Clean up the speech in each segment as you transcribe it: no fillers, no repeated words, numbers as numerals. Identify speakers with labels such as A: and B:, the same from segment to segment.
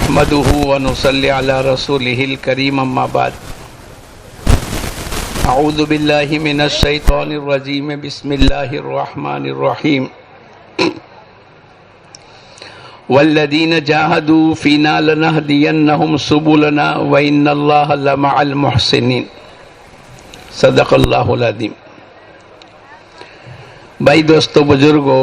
A: نحمده ونصلي على رسوله الكريم اما بعد اعوذ بالله من الشيطان الرجيم بسم الله الرحمن الرحيم والذين جاهدوا فينا لنهدينهم سبلنا وان الله لمع المحسنين صدق اللہ العظیم۔ بھائی دوستو بزرگو،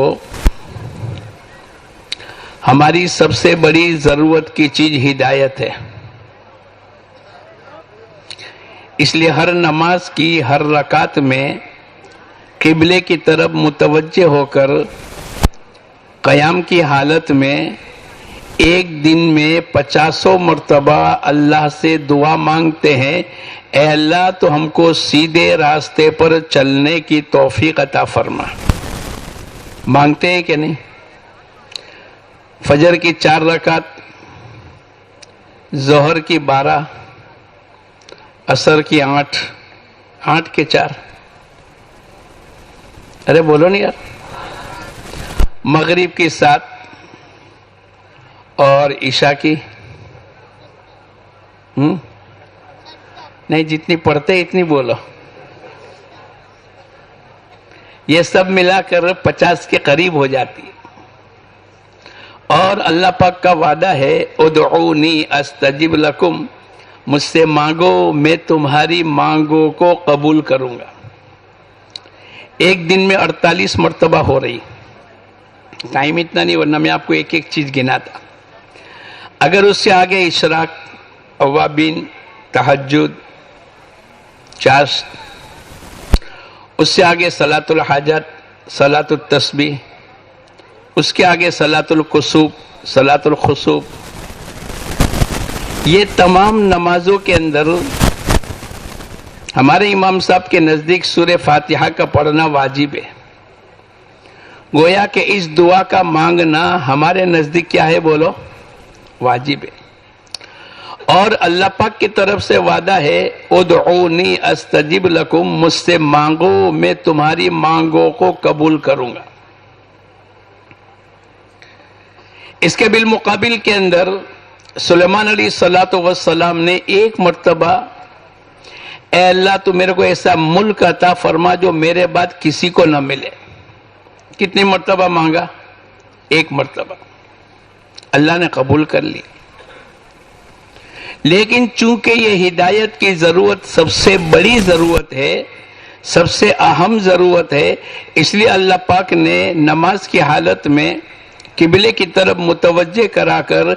A: ہماری سب سے بڑی ضرورت کی چیز ہدایت ہے۔ اس لیے ہر نماز کی ہر رکعت میں قبلے کی طرف متوجہ ہو کر قیام کی حالت میں ایک دن میں 50 مرتبہ اللہ سے دعا مانگتے ہیں، اے اللہ تو ہم کو سیدھے راستے پر چلنے کی توفیق عطا فرما۔ مانگتے ہیں کہ نہیں؟ فجر کی 4 رکعت، ظہر کی 12، عصر کی 8 کے 4، ارے بولو نہیں یار، مغرب کی 7 اور عشاء کی نہیں، جتنی پڑھتے اتنی بولو، یہ سب ملا کر 50 کے قریب ہو جاتی ہے۔ اور اللہ پاک کا وعدہ ہے ادعونی استجب لکم، مجھ سے مانگو میں تمہاری مانگوں کو قبول کروں گا۔ ایک دن میں 48 مرتبہ ہو رہی، ٹائم اتنا نہیں ورنہ میں آپ کو ایک ایک چیز گناتا۔ اگر اس سے آگے اشراق، اوابین، تہجد، چاشت، اس سے آگے صلاۃ الحاجات، صلاۃ التسبیح، اس کے آگے صلاۃ الکسوف، صلاۃ الخسوف، یہ تمام نمازوں کے اندر ہمارے امام صاحب کے نزدیک سورہ فاتحہ کا پڑھنا واجب ہے۔ گویا کہ اس دعا کا مانگنا ہمارے نزدیک کیا ہے؟ بولو، واجب ہے۔ اور اللہ پاک کی طرف سے وعدہ ہے ادعونی استجب لکم، مجھ سے مانگو میں تمہاری مانگوں کو قبول کروں گا۔ اس کے بالمقابل کے اندر سلیمان علیہ السلام نے ایک مرتبہ اے اللہ تو میرے کو ایسا ملک عطا فرما جو میرے بعد کسی کو نہ ملے۔ کتنی مرتبہ مانگا؟ ایک مرتبہ، اللہ نے قبول کر لی۔ لیکن چونکہ یہ ہدایت کی ضرورت سب سے بڑی ضرورت ہے، سب سے اہم ضرورت ہے، اس لیے اللہ پاک نے نماز کی حالت میں قبلے کی طرف متوجہ کرا کر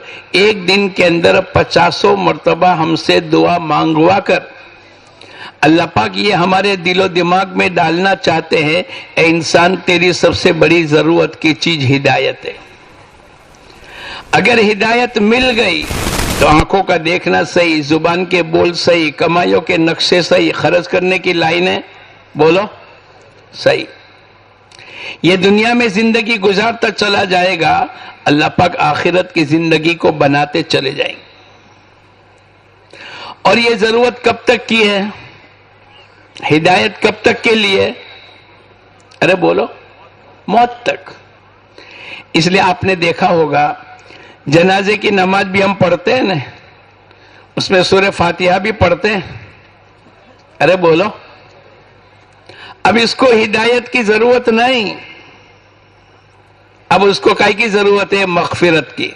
A: ایک دن کے اندر 50 مرتبہ ہم سے دعا مانگوا کر اللہ پاک یہ ہمارے دل و دماغ میں ڈالنا چاہتے ہیں، اے انسان تیری سب سے بڑی ضرورت کی چیز ہدایت ہے۔ اگر ہدایت مل گئی تو آنکھوں کا دیکھنا صحیح، زبان کے بول صحیح، کمائیوں کے نقشے صحیح، خرچ کرنے کی لائنیں بولو صحیح، یہ دنیا میں زندگی گزارتا چلا جائے گا، اللہ پاک آخرت کی زندگی کو بناتے چلے جائیں گے۔ اور یہ ضرورت کب تک کی ہے؟ ہدایت کب تک کے لیے؟ ارے بولو، موت تک۔ اس لیے آپ نے دیکھا ہوگا جنازے کی نماز بھی ہم پڑھتے ہیں نا، اس میں سورہ فاتحہ بھی پڑھتے ہیں، ارے بولو۔ اب اس کو ہدایت کی ضرورت نہیں، اب اس کو کائی کی ضرورت ہے؟ مغفرت کی۔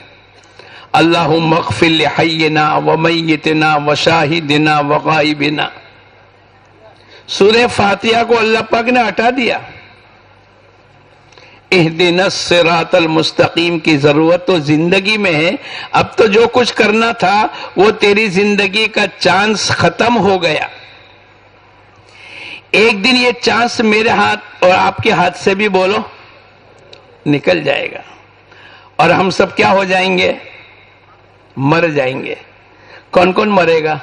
A: اللہم اغفر لحینا ومیتنا وشاہدنا وغائبنا۔ سورہ فاتحہ کو اللہ پاک نے ہٹا دیا۔ اہدنا الصراط المستقیم کی ضرورت تو زندگی میں ہے، اب تو جو کچھ کرنا تھا وہ تیری زندگی کا چانس ختم ہو گیا۔ ایک دن یہ چانس میرے ہاتھ اور آپ کے ہاتھ سے بھی بولو نکل جائے گا، اور ہم سب کیا ہو جائیں گے؟ مر جائیں گے۔ کون کون مرے گا؟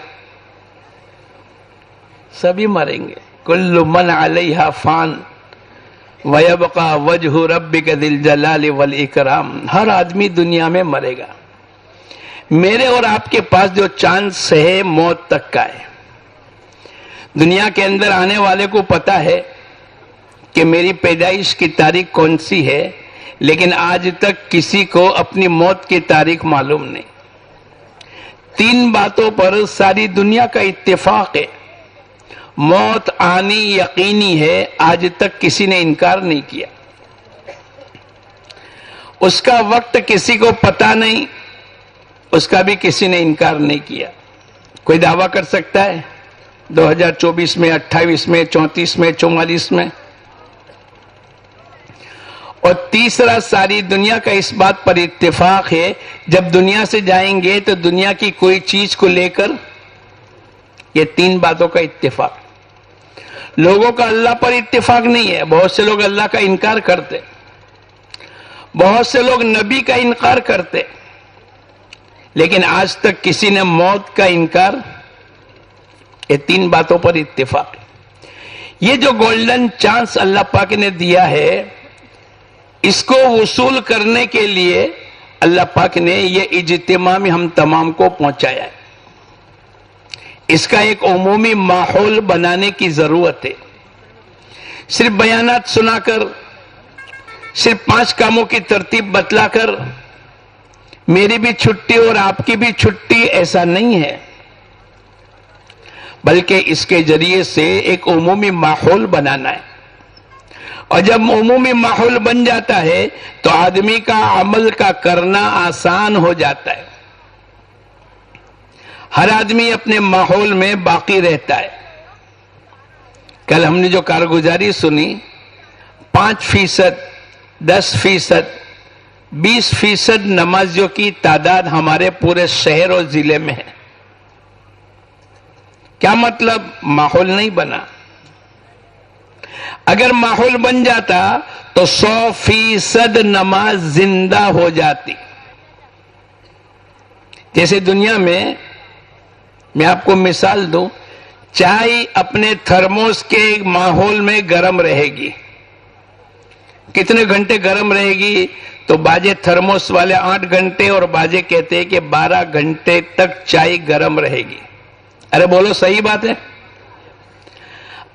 A: سبھی مریں گے۔ کل من علیہا فان وَيَبْقَى وَجْهُ رَبِّكَ ذِي الْجَلَالِ وَالْإِكْرَامِ۔ ہر آدمی دنیا میں مرے گا۔ میرے اور آپ کے پاس جو چانس ہے موت تک کا ہے۔ دنیا کے اندر آنے والے کو پتا ہے کہ میری پیدائش کی تاریخ کون سی ہے، لیکن آج تک کسی کو اپنی موت کی تاریخ معلوم نہیں۔ 3 باتوں پر ساری دنیا کا اتفاق ہے. موت آنی یقینی ہے، آج تک کسی نے انکار نہیں کیا. اس کا وقت کسی کو پتا نہیں، اس کا بھی کسی نے انکار نہیں کیا. کوئی دعویٰ کر سکتا ہے 2024 میں، 28 میں، 34 میں، 44 میں؟ اور تیسرا، ساری دنیا کا اس بات پر اتفاق ہے جب دنیا سے جائیں گے تو دنیا کی کوئی چیز کو لے کر، یہ 3 باتوں کا اتفاق. لوگوں کا اللہ پر اتفاق نہیں ہے. بہت سے لوگ اللہ کا انکار کرتے، بہت سے لوگ نبی کا انکار کرتے، لیکن آج تک کسی نے موت کا انکار. یہ 3 باتوں پر اتفاق ہے. یہ جو گولڈن چانس اللہ پاک نے دیا ہے، اس کو وصول کرنے کے لیے اللہ پاک نے یہ اجتماع میں ہم تمام کو پہنچایا ہے. اس کا ایک عمومی ماحول بنانے کی ضرورت ہے. صرف بیانات سنا کر، صرف 5 کاموں کی ترتیب بتلا کر میری بھی چھٹی اور آپ کی بھی چھٹی، ایسا نہیں ہے، بلکہ اس کے ذریعے سے ایک عمومی ماحول بنانا ہے. اور جب عمومی ماحول بن جاتا ہے تو آدمی کا عمل کا کرنا آسان ہو جاتا ہے. ہر آدمی اپنے ماحول میں باقی رہتا ہے. کل ہم نے جو کارگزاری سنی، 5%، 10%، 20% نمازیوں کی تعداد ہمارے پورے شہر اور ضلع میں ہے. کیا مطلب؟ ماحول نہیں بنا. اگر ماحول بن جاتا تو 100% نماز زندہ ہو جاتی. جیسے دنیا میں آپ کو مثال دوں، چائے اپنے تھرموس کے ماحول میں گرم رہے گی. کتنے گھنٹے گرم رہے گی؟ تو باجے تھرموس والے 8 گھنٹے اور باجے کہتے ہیں کہ 12 گھنٹے تک چائے گرم رہے گی. ارے بولو، صحیح بات ہے.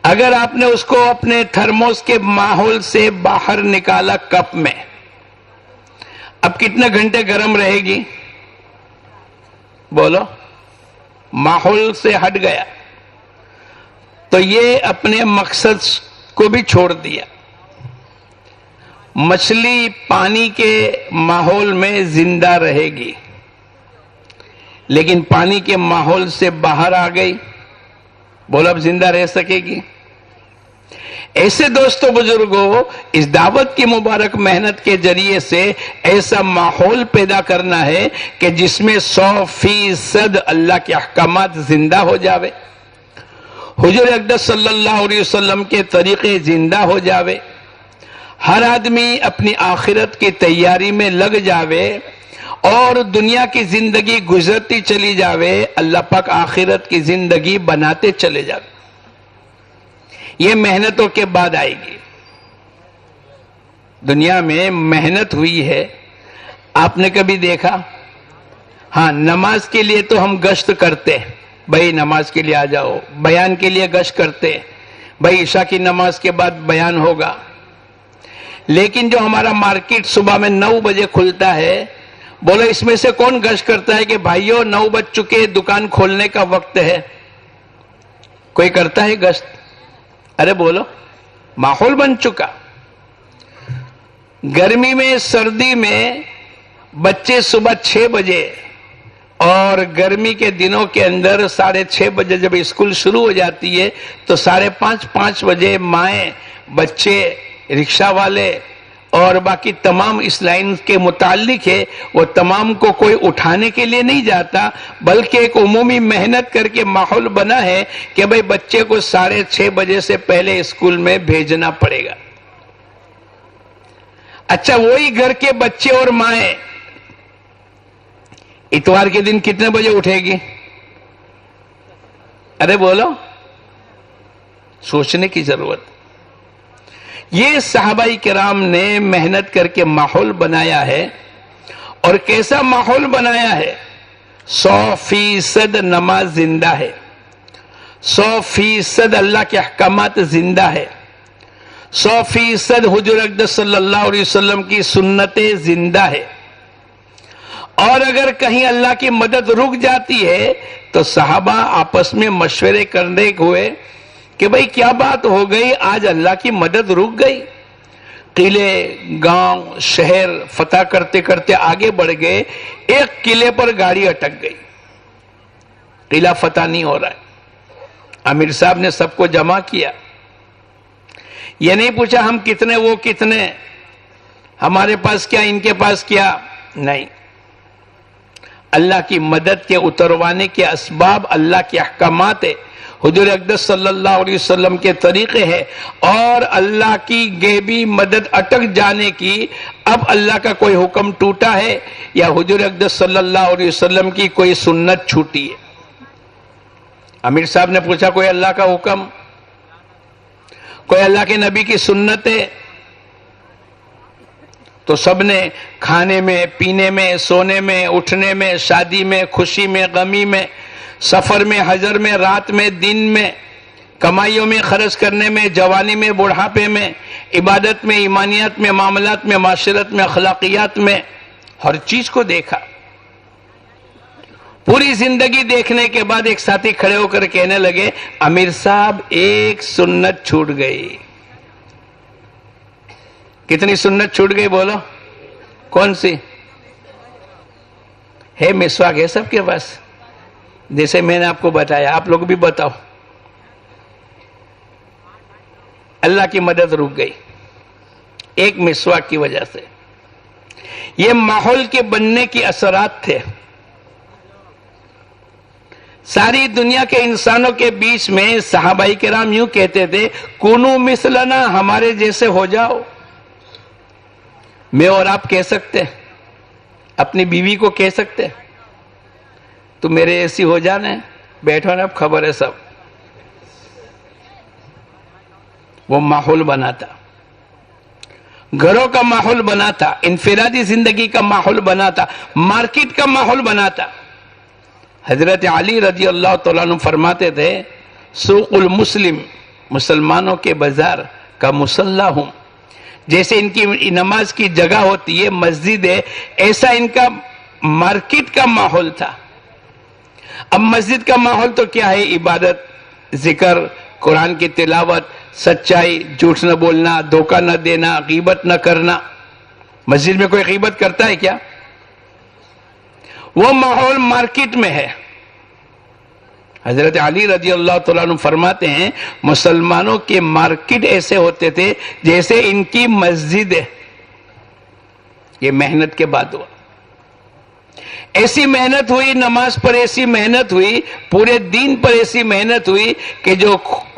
A: اگر آپ نے اس کو اپنے تھرموس کے ماحول سے باہر نکالا کپ میں، اب کتنے گھنٹے گرم رہے گی؟ بولو. ماحول سے ہٹ گیا تو یہ اپنے مقصد کو بھی چھوڑ دیا. مچھلی پانی کے ماحول میں زندہ رہے گی، لیکن پانی کے ماحول سے باہر آ گئی، بولو اب زندہ رہ سکے گی؟ ایسے دوستو بزرگوں، اس دعوت کی مبارک محنت کے ذریعے سے ایسا ماحول پیدا کرنا ہے کہ جس میں 100% اللہ کے احکامات زندہ ہو جاوے، حضور اقدس صلی اللہ علیہ وسلم کے طریقے زندہ ہو جاوے، ہر آدمی اپنی آخرت کی تیاری میں لگ جاوے اور دنیا کی زندگی گزرتی چلی جاوے، اللہ پاک آخرت کی زندگی بناتے چلے جاوے. یہ محنتوں کے بعد آئے گی. دنیا میں محنت ہوئی ہے، آپ نے کبھی دیکھا؟ ہاں، نماز کے لیے تو ہم گشت کرتے، بھائی نماز کے لیے آ جاؤ. بیان کے لیے گشت کرتے، بھائی عشاء کی نماز کے بعد بیان ہوگا. لیکن جو ہمارا مارکیٹ صبح میں 9 بجے کھلتا ہے، بولو اس میں سے کون گشت کرتا ہے کہ بھائیو 9 بج چکے، دکان کھولنے کا وقت ہے؟ کوئی کرتا ہے گشت؟ ارے بولو. ماحول بن چکا. گرمی میں، سردی میں بچے صبح 6 بجے اور گرمی کے دنوں کے اندر 6:30 بجے جب اسکول شروع ہو جاتی ہے تو 5:30 بجے مائیں، بچے، رکشہ والے اور باقی تمام اس لائن کے متعلق ہے، وہ تمام کو کوئی اٹھانے کے لیے نہیں جاتا، بلکہ ایک عمومی محنت کر کے ماحول بنا ہے کہ بھئی بچے کو 6:30 بجے سے پہلے اسکول میں بھیجنا پڑے گا. اچھا، وہی گھر کے بچے اور مائیں اتوار کے دن کتنے بجے اٹھے گی؟ ارے بولو. سوچنے کی ضرورت. یہ صحابہ کرام نے محنت کر کے ماحول بنایا ہے. اور کیسا ماحول بنایا ہے؟ 100% نماز زندہ ہے، 100% اللہ کے احکامات زندہ ہے، 100% حضور اقدس صلی اللہ علیہ وسلم کی سنتیں زندہ ہے. اور اگر کہیں اللہ کی مدد رک جاتی ہے تو صحابہ آپس میں مشورے کرنے ہوئے کہ بھئی کیا بات ہو گئی، آج اللہ کی مدد رک گئی. قلعے، گاؤں، شہر فتح کرتے کرتے آگے بڑھ گئے. ایک قلعے پر گاڑی اٹک گئی، قلعہ فتح نہیں ہو رہا ہے. امیر صاحب نے سب کو جمع کیا. یہ نہیں پوچھا ہم کتنے وہ کتنے، ہمارے پاس کیا ان کے پاس کیا، نہیں. اللہ کی مدد کے اتروانے کے اسباب اللہ کے احکامات ہے، حضور اقدس صلی اللہ علیہ وسلم کے طریقے ہیں. اور اللہ کی غیبی مدد اٹک جانے کی اب اللہ کا کوئی حکم ٹوٹا ہے یا حضور اقدس صلی اللہ علیہ وسلم کی کوئی سنت چھوٹی ہے؟ امیر صاحب نے پوچھا کوئی اللہ کا حکم، کوئی اللہ کے نبی کی سنت ہے؟ تو سب نے کھانے میں، پینے میں، سونے میں، اٹھنے میں، شادی میں، خوشی میں، غمی میں، سفر میں، حضر میں، رات میں، دن میں، کمائیوں میں، خرچ کرنے میں، جوانی میں، بڑھاپے میں، عبادت میں، ایمانیات میں، معاملات میں، معاشرت میں، اخلاقیات میں، ہر چیز کو دیکھا. پوری زندگی دیکھنے کے بعد ایک ساتھی کھڑے ہو کر کہنے لگے امیر صاحب ایک سنت چھوٹ گئی. کتنی سنت چھوٹ گئی بولو؟ کون سی ہے؟ مسواک ہے سب کے پاس؟ جیسے میں نے آپ کو بتایا آپ لوگ بھی بتاؤ. اللہ کی مدد رک گئی ایک مسواک کی وجہ سے. یہ ماحول کے بننے کی اثرات تھے. ساری دنیا کے انسانوں کے بیچ میں صحابہ کرام یوں کہتے تھے کونو مثلنا، ہمارے جیسے ہو جاؤ. میں اور آپ کہہ سکتے، اپنی بیوی کو کہہ سکتے تو میرے ایسی ہو جانا ہے، بیٹھو نا اب خبر ہے سب. وہ ماحول بنا تھا، گھروں کا ماحول بنا تھا، انفرادی زندگی کا ماحول بنا تھا، مارکیٹ کا ماحول بنا تھا. حضرت علی رضی اللہ تعالیٰ عنہ فرماتے تھے سوق المسلم، مسلمانوں کے بازار کا مصلی ہوں. جیسے ان کی نماز کی جگہ ہوتی ہے، مسجد ہے، ایسا ان کا مارکیٹ کا ماحول تھا. اب مسجد کا ماحول تو کیا ہے؟ عبادت، ذکر، قرآن کی تلاوت، سچائی، جھوٹ نہ بولنا، دھوکہ نہ دینا، غیبت نہ کرنا. مسجد میں کوئی غیبت کرتا ہے کیا؟ وہ ماحول مارکیٹ میں ہے. حضرت علی رضی اللہ تعالیٰ عنہ فرماتے ہیں مسلمانوں کے مارکیٹ ایسے ہوتے تھے جیسے ان کی مسجد ہے. یہ محنت کے بعد ہوا. ایسی محنت ہوئی، نماز پر ایسی محنت ہوئی، پورے دین پر ایسی محنت ہوئی کہ جو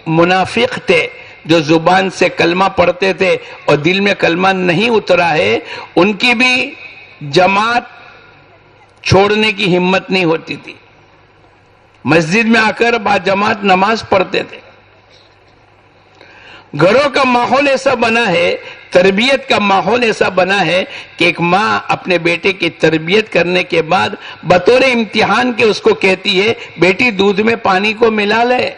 A: منافق تھے، جو زبان سے کلمہ پڑھتے تھے اور دل میں کلمہ نہیں اترا ہے، ان کی بھی جماعت چھوڑنے کی ہمت نہیں ہوتی تھی. مسجد میں آ کر با جماعت نماز پڑھتے تھے. گھروں کا ماحول ایسا بنا ہے، تربیت کا ماحول ایسا بنا ہے کہ ایک ماں اپنے بیٹے کی تربیت کرنے کے بعد بطور امتحان کے اس کو کہتی ہے بیٹی دودھ میں پانی کو ملا لے.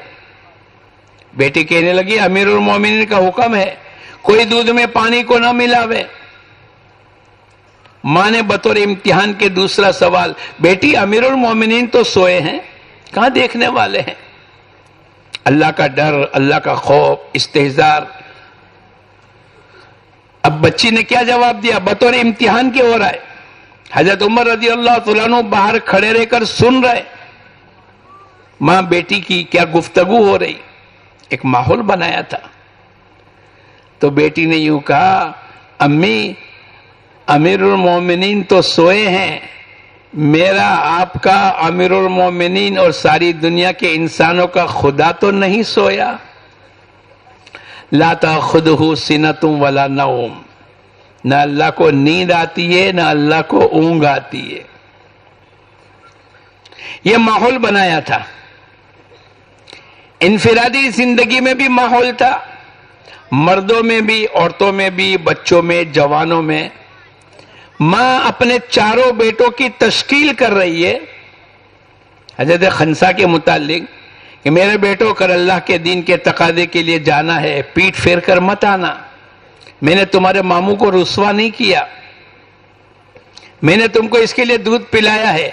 A: بیٹی کہنے لگی امیر المومنین کا حکم ہے کوئی دودھ میں پانی کو نہ ملاوے. ماں نے بطور امتحان کے دوسرا سوال، بیٹی امیر المومنین تو سوئے ہیں، کہاں دیکھنے والے ہیں؟ اللہ کا ڈر، اللہ کا خوف، استحضار. اب بچی نے کیا جواب دیا؟ بطور امتحان کے ہو رہا ہے. حضرت عمر رضی اللہ تعالیٰ عنہ باہر کھڑے رہ کر سن رہے ماں بیٹی کی کیا گفتگو ہو رہی. ایک ماحول بنایا تھا. تو بیٹی نے یوں کہا امی امیر المومنین تو سوئے ہیں، میرا آپ کا امیر المومنین اور ساری دنیا کے انسانوں کا خدا تو نہیں سویا. لا تأخذہ سنۃ ولا نوم، نہ اللہ کو نیند آتی ہے نہ اللہ کو اونگ آتی ہے. یہ ماحول بنایا تھا. انفرادی زندگی میں بھی ماحول تھا، مردوں میں بھی، عورتوں میں بھی، بچوں میں، جوانوں میں. ماں اپنے چاروں بیٹوں کی تشکیل کر رہی ہے. حضرت خنسا کے متعلق کہ میرے بیٹوں کر اللہ کے دین کے تقاضے کے لیے جانا ہے، پیٹ پھیر کر مت آنا، میں نے تمہارے ماموں کو رسوا نہیں کیا. میں نے تم کو اس کے لیے دودھ پلایا ہے،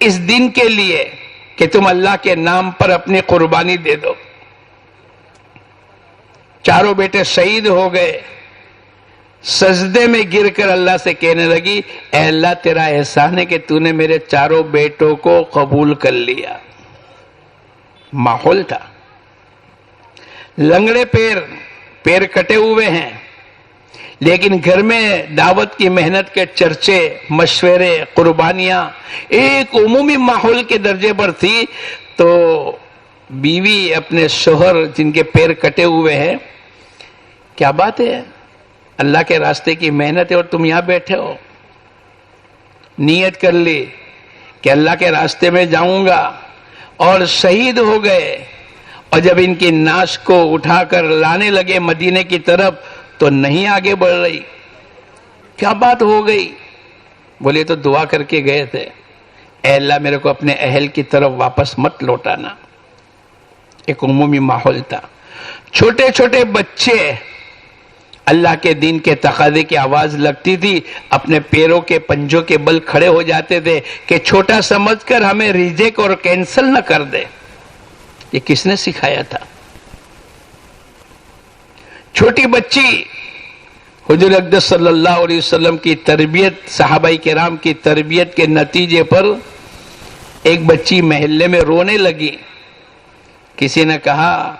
A: اس دن کے لیے کہ تم اللہ کے نام پر اپنی قربانی دے دو۔ چاروں بیٹے شہید ہو گئے، سجدے میں گر کر اللہ سے کہنے لگی، اے اللہ تیرا احسان ہے کہ تو نے میرے چاروں بیٹوں کو قبول کر لیا۔ ماحول تھا، لنگڑے پیر کٹے ہوئے ہیں، لیکن گھر میں دعوت کی محنت کے چرچے، مشورے، قربانیاں ایک عمومی ماحول کے درجے پر تھی۔ تو بیوی اپنے شوہر جن کے پیر کٹے ہوئے ہیں، کیا بات ہے، اللہ کے راستے کی محنت ہے اور تم یہاں بیٹھے ہو، نیت کر لی کہ اللہ کے راستے میں جاؤں گا، اور شہید ہو گئے۔ اور جب ان کی ناش کو اٹھا کر لانے لگے مدینے کی طرف تو نہیں آگے بڑھ رہی۔ کیا بات ہو گئی؟ بولے تو دعا کر کے گئے تھے، اے اللہ میرے کو اپنے اہل کی طرف واپس مت لوٹانا۔ ایک عمومی ماحول تھا، چھوٹے چھوٹے بچے اللہ کے دین کے تقاضے کی آواز لگتی تھی، اپنے پیروں کے پنجوں کے بل کھڑے ہو جاتے تھے کہ چھوٹا سمجھ کر ہمیں ریجیکٹ اور کینسل نہ کر دے۔ یہ کس نے سکھایا تھا؟ چھوٹی بچی حضور اقدس صلی اللہ علیہ وسلم کی تربیت، صحابہ کرام کی تربیت کے نتیجے پر ایک بچی محلے میں رونے لگی۔ کسی نے کہا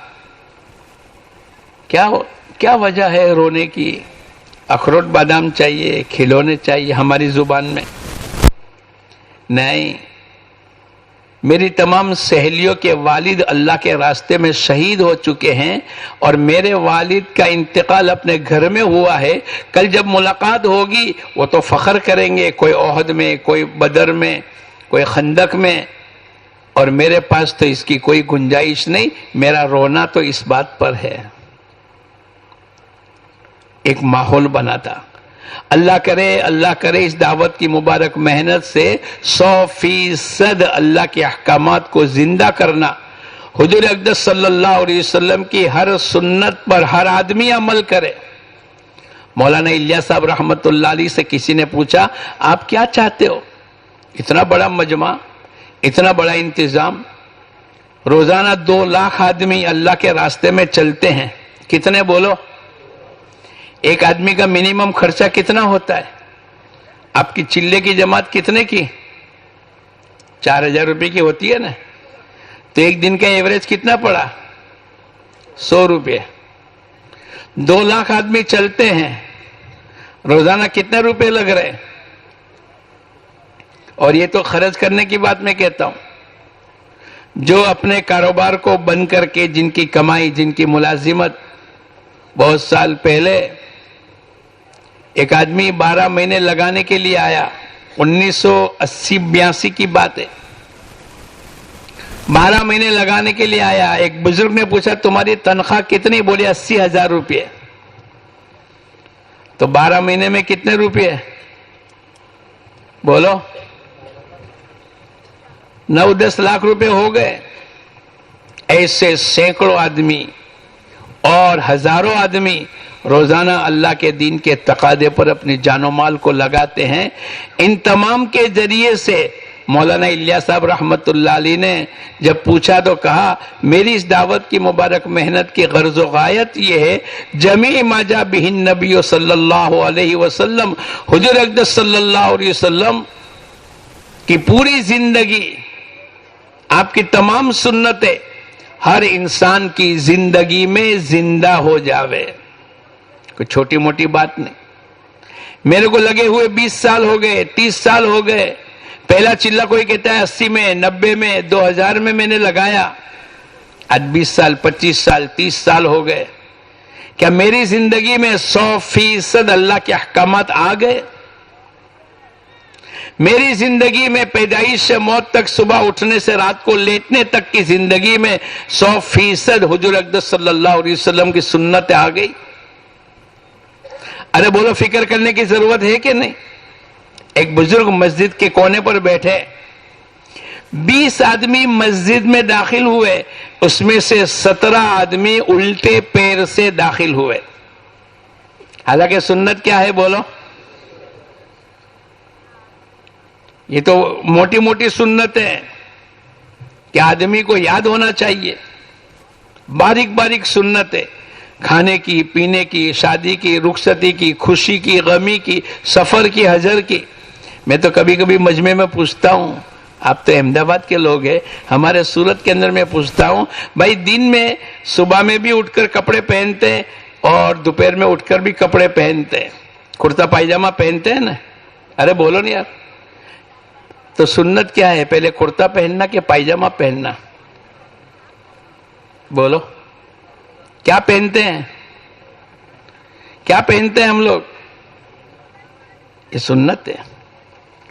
A: کیا وجہ ہے رونے کی؟ اخروٹ بادام چاہیے، کھلونے چاہیے ہماری زبان میں۔ نہیں، میری تمام سہیلیوں کے والد اللہ کے راستے میں شہید ہو چکے ہیں، اور میرے والد کا انتقال اپنے گھر میں ہوا ہے۔ کل جب ملاقات ہوگی وہ تو فخر کریں گے، کوئی احد میں، کوئی بدر میں، کوئی خندق میں، اور میرے پاس تو اس کی کوئی گنجائش نہیں۔ میرا رونا تو اس بات پر ہے۔ ایک ماحول بنا تھا۔ اللہ کرے اس دعوت کی مبارک محنت سے 100% اللہ کے احکامات کو زندہ کرنا، حضور اقدس صلی اللہ علیہ وسلم کی ہر سنت پر ہر آدمی عمل کرے۔ مولانا الیاس صاحب رحمت اللہ علیہ سے کسی نے پوچھا، آپ کیا چاہتے ہو؟ اتنا بڑا مجمع، اتنا بڑا انتظام، روزانہ 2 لاکھ آدمی اللہ کے راستے میں چلتے ہیں، کتنے بولو؟ ایک آدمی کا منیمم خرچہ کتنا ہوتا ہے؟ آپ کی چلے کی جماعت کتنے کی؟ 4000 روپے کی ہوتی ہے نا، تو ایک دن کا ایوریج کتنا پڑا؟ 100 روپے۔ 2 لاکھ آدمی چلتے ہیں، روزانہ کتنے روپے لگ رہے؟ اور یہ تو خرچ کرنے کی بات میں کہتا ہوں۔ جو اپنے کاروبار کو بند کر کے، جن کی کمائی، جن کی ملازمت، بہت سال پہلے ایک آدمی 12 مہینے لگانے کے لیے آیا، 1980-82 کی بات ہے، 12 مہینے لگانے کے لیے آیا۔ ایک بزرگ نے پوچھا تمہاری تنخواہ کتنی؟ بولے 80,000 روپے۔ تو 12 مہینے میں کتنے روپے؟ بولو، 9-10 لاکھ روپے ہو گئے۔ ایسے سینکڑوں آدمی اور ہزاروں آدمی روزانہ اللہ کے دین کے تقاضے پر اپنی جان و مال کو لگاتے ہیں۔ ان تمام کے ذریعے سے مولانا الیاس صاحب رحمت اللہ علیہ نے جب پوچھا تو کہا، میری اس دعوت کی مبارک محنت کی غرض و غایت یہ ہے، جمیع ما جاء بہ النبی صلی اللہ علیہ وسلم، حضور اقدس صلی اللہ علیہ وسلم کی پوری زندگی، آپ کی تمام سنتیں ہر انسان کی زندگی میں زندہ ہو جاوے۔ کوئی چھوٹی موٹی بات نہیں۔ میرے کو لگے ہوئے 20 سال ہو گئے، 30 سال ہو گئے۔ پہلا چلہ کوئی کہتا ہے 80 میں، 90 میں، 2000 میں نے لگایا۔ آج 20 سال، 25 سال، 30 سال ہو گئے۔ کیا میری زندگی میں 100% اللہ کے احکامات آ گئے؟ میری زندگی میں پیدائش سے موت تک، صبح اٹھنے سے رات کو لیٹنے تک کی زندگی میں 100% حضور اقدس صلی اللہ علیہ وسلم کی سنت آ گئی؟ ارے بولو، فکر کرنے کی ضرورت ہے کہ نہیں؟ ایک بزرگ مسجد کے کونے پر بیٹھے، 20 آدمی مسجد میں داخل ہوئے، اس میں سے 17 آدمی الٹے پیر سے داخل ہوئے۔ حالانکہ سنت کیا ہے بولو؟ یہ تو موٹی موٹی سنت ہے کہ آدمی کو یاد ہونا چاہیے. باریک باریک سنت ہے، کھانے کی، پینے کی، شادی کی، رخصتی کی، خوشی کی، غمی کی، سفر کی، حضر کی. میں تو کبھی کبھی مجمع میں پوچھتا ہوں، آپ تو احمد آباد کے لوگ ہیں، ہمارے سورت کے اندر میں پوچھتا ہوں، بھائی دن میں صبح میں بھی اٹھ کر کپڑے پہنتے ہیں اور دوپہر میں اٹھ کر بھی کپڑے پہنتے ہیں، کرتا پائجامہ پہنتے ہیں نا؟ ارے بولو نہیں یار. تو سنت کیا ہے؟ پہلے کرتا پہننا کہ پائجامہ پہننا؟ بولو کیا پہنتے ہیں؟ کیا پہنتے ہیں ہم لوگ؟ یہ سنت ہے.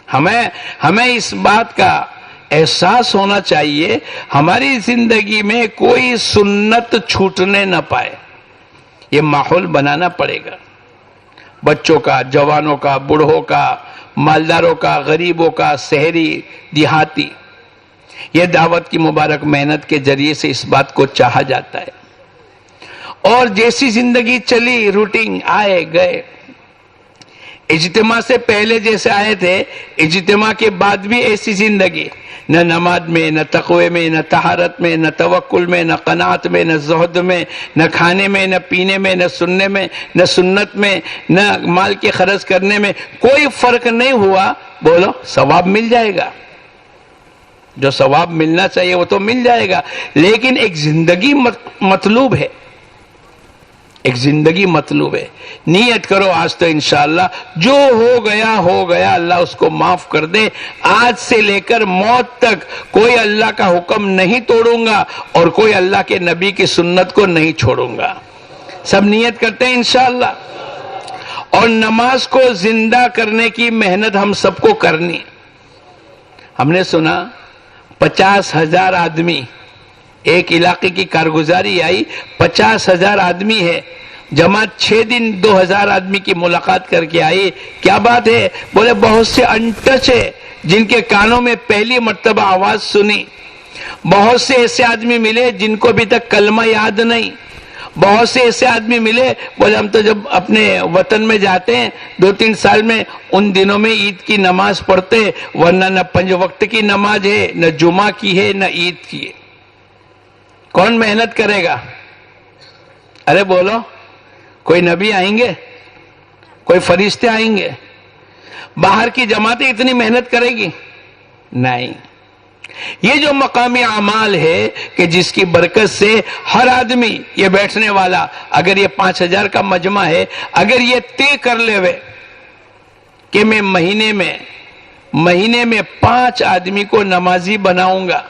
A: ہمیں اس بات کا احساس ہونا چاہیے ہماری زندگی میں کوئی سنت چھوٹنے نہ پائے. یہ ماحول بنانا پڑے گا، بچوں کا، جوانوں کا، بوڑھوں کا، مالداروں کا، غریبوں کا، شہری، دیہاتی. یہ دعوت کی مبارک محنت کے ذریعے سے اس بات کو چاہا جاتا ہے. اور جیسی زندگی چلی، روٹین آئے گئے، اجتماع سے پہلے جیسے آئے تھے، اجتماع کے بعد بھی ایسی زندگی، نہ نماز میں، نہ تقوی میں، نہ طہارت میں، نہ توکل میں، نہ قناعت میں، نہ زہد میں، نہ کھانے میں، نہ پینے میں، نہ سننے میں، نہ سنت میں، نہ مال کے خرچ کرنے میں، کوئی فرق نہیں ہوا. بولو ثواب مل جائے گا، جو ثواب ملنا چاہیے وہ تو مل جائے گا، لیکن ایک زندگی مطلوب ہے، ایک زندگی مطلوب ہے. نیت کرو آج تو انشاءاللہ جو ہو گیا اللہ اس کو معاف کر دے. آج سے لے کر موت تک کوئی اللہ کا حکم نہیں توڑوں گا اور کوئی اللہ کے نبی کی سنت کو نہیں چھوڑوں گا. سب نیت کرتے ہیں انشاءاللہ. اور نماز کو زندہ کرنے کی محنت ہم سب کو کرنی. ہم نے سنا 50,000 آدمی، ایک علاقے کی کارگزاری آئی، 50,000 آدمی ہے، جماعت 6 دن 2,000 آدمی کی ملاقات کر کے آئی. کیا بات ہے؟ بولے بہت سے انٹچ ہے جن کے کانوں میں پہلی مرتبہ آواز سنی. بہت سے ایسے آدمی ملے جن کو ابھی تک کلمہ یاد نہیں. بہت سے ایسے آدمی ملے، بولے ہم تو جب اپنے وطن میں جاتے ہیں 2-3 سال میں، ان دنوں میں عید کی نماز پڑھتے، ورنہ نہ 5 وقت کی نماز ہے، نہ جمعہ کی ہے، نہ عید کی ہے. کون محنت کرے گا؟ ارے بولو، کوئی نبی آئیں گے؟ کوئی فرشتے آئیں گے؟ باہر کی جماعتیں اتنی محنت کرے گی؟ نہیں. یہ جو مقامی اعمال ہے کہ جس کی برکت سے ہر آدمی، یہ بیٹھنے والا، اگر یہ 5,000 کا مجمع ہے، اگر یہ طے کر لے وے کہ میں مہینے میں 5 آدمی کو نمازی بناؤں گا،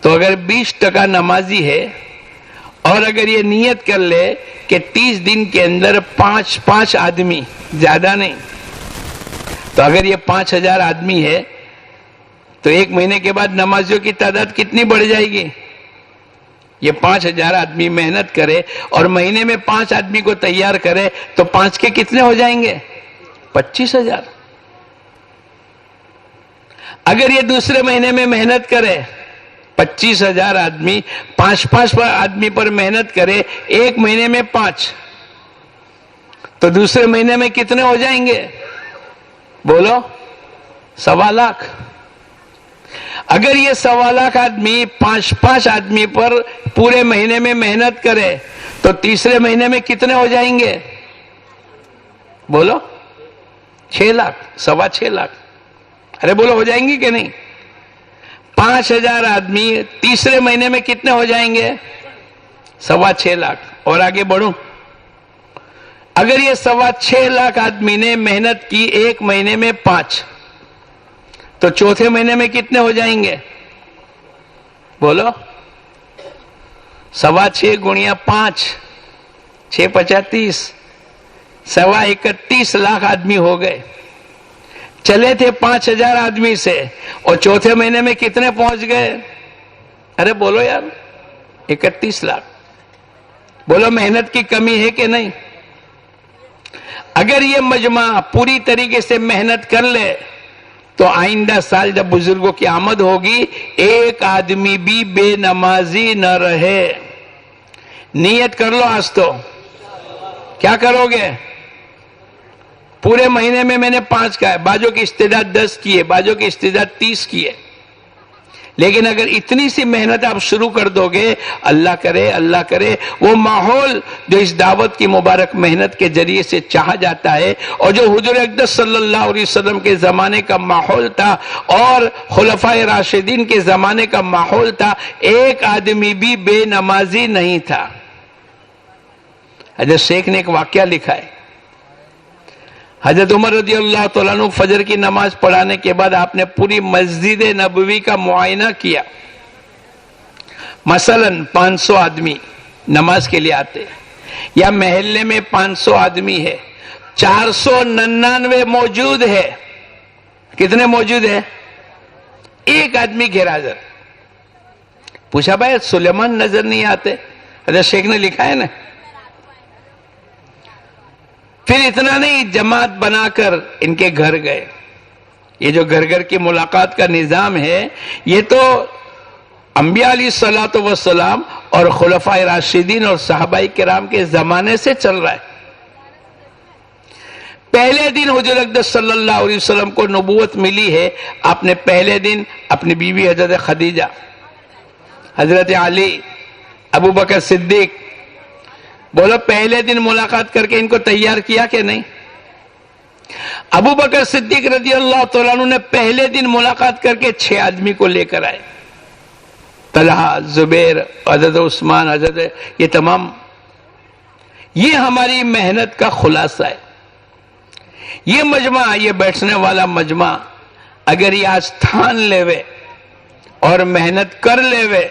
A: تو اگر 20% نمازی ہے، اور اگر یہ نیت کر لے کہ 30 دن کے اندر 5 آدمی، زیادہ نہیں، تو اگر یہ 5,000 آدمی ہے تو 1 مہینے کے بعد نمازیوں کی تعداد کتنی بڑھ جائے گی؟ یہ 5,000 آدمی محنت کرے اور مہینے میں 5 آدمی کو تیار کرے تو 5 کے کتنے ہو جائیں گے؟ 25,000. اگر یہ دوسرے مہینے میں محنت کرے، 25,000 آدمی 5 آدمی پر محنت کرے، 1 مہینے میں 5، تو دوسرے مہینے میں کتنے ہو جائیں گے؟ بولو 1.25 لاکھ. اگر یہ 1.25 لاکھ آدمی 5 آدمی پر پورے مہینے میں محنت کرے تو تیسرے مہینے میں کتنے ہو جائیں گے؟ بولو 6 لاکھ، 6.25 لاکھ. ارے بولو ہو جائیں گے کہ نہیں؟ 5,000 آدمی تیسرے مہینے میں کتنے ہو جائیں گے؟ 6.25 لاکھ. اور آگے بڑھوں، اگر یہ 6.25 لاکھ آدمی نے محنت کی 1 مہینے میں 5، تو چوتھے مہینے میں کتنے ہو جائیں گے؟ بولو 6.25 گنیا 5، 6×5 = 30، 31 لاکھ آدمی ہو گئے. چلے تھے 5,000 آدمی سے اور چوتھے مہینے میں کتنے پہنچ گئے؟ ارے بولو یار، 31 لاکھ. بولو محنت کی کمی ہے کہ نہیں؟ اگر یہ مجمع پوری طریقے سے محنت کر لے تو آئندہ سال جب بزرگوں کی آمد ہوگی، 1 آدمی بھی بے نمازی نہ رہے. نیت کر لو آج تو. کیا کرو گے؟ پورے مہینے میں میں نے 5 کہا ہے، بعضوں کی استعداد 10 کی ہے، بعضوں کی استعداد 30 کی ہے، لیکن اگر اتنی سی محنت آپ شروع کر دو گے، اللہ کرے وہ ماحول جو اس دعوت کی مبارک محنت کے ذریعے سے چاہا جاتا ہے، اور جو حضور اقدس صلی اللہ علیہ وسلم کے زمانے کا ماحول تھا اور خلفائے راشدین کے زمانے کا ماحول تھا، ایک آدمی بھی بے نمازی نہیں تھا۔ حضرت شیخ نے ایک واقعہ لکھا ہے، حضرت عمر رضی اللہ تعالیٰ عنہ فجر کی نماز پڑھانے کے بعد آپ نے پوری مسجد نبوی کا معائنہ کیا۔ مثلا 500 آدمی نماز کے لیے آتے، یا محلے میں 500 آدمی ہے، 499 موجود ہے، کتنے موجود ہے؟ ایک آدمی غیر حاضر۔ پوچھا بھائی سلیمان نظر نہیں آتے؟ حضرت شیخ نے لکھا ہے نا۔ پھر اتنا نہیں، جماعت بنا کر ان کے گھر گئے۔ یہ جو گھر گھر کی ملاقات کا نظام ہے، یہ تو انبیاء علیہ الصلوۃ والسلام اور خلفائے راشدین اور صحابہ کرام کے زمانے سے چل رہا ہے۔ پہلے دن حضور اقدس صلی اللہ علیہ وسلم کو نبوت ملی ہے، آپ نے پہلے دن اپنی بیوی حضرت خدیجہ، حضرت علی، ابو بکر صدیق، بولو پہلے دن ملاقات کر کے ان کو تیار کیا کہ نہیں؟ ابو بکر صدیق رضی اللہ تعالیٰ عنہ نے پہلے دن ملاقات کر کے 6 آدمی کو لے کر آئے، طلحہ، زبیر، حضرت عثمان، یہ تمام۔ یہ ہماری محنت کا خلاصہ ہے۔ یہ مجمع، یہ بیٹھنے والا مجمع اگر یہ آج تھان لیوے اور محنت کر لیوے،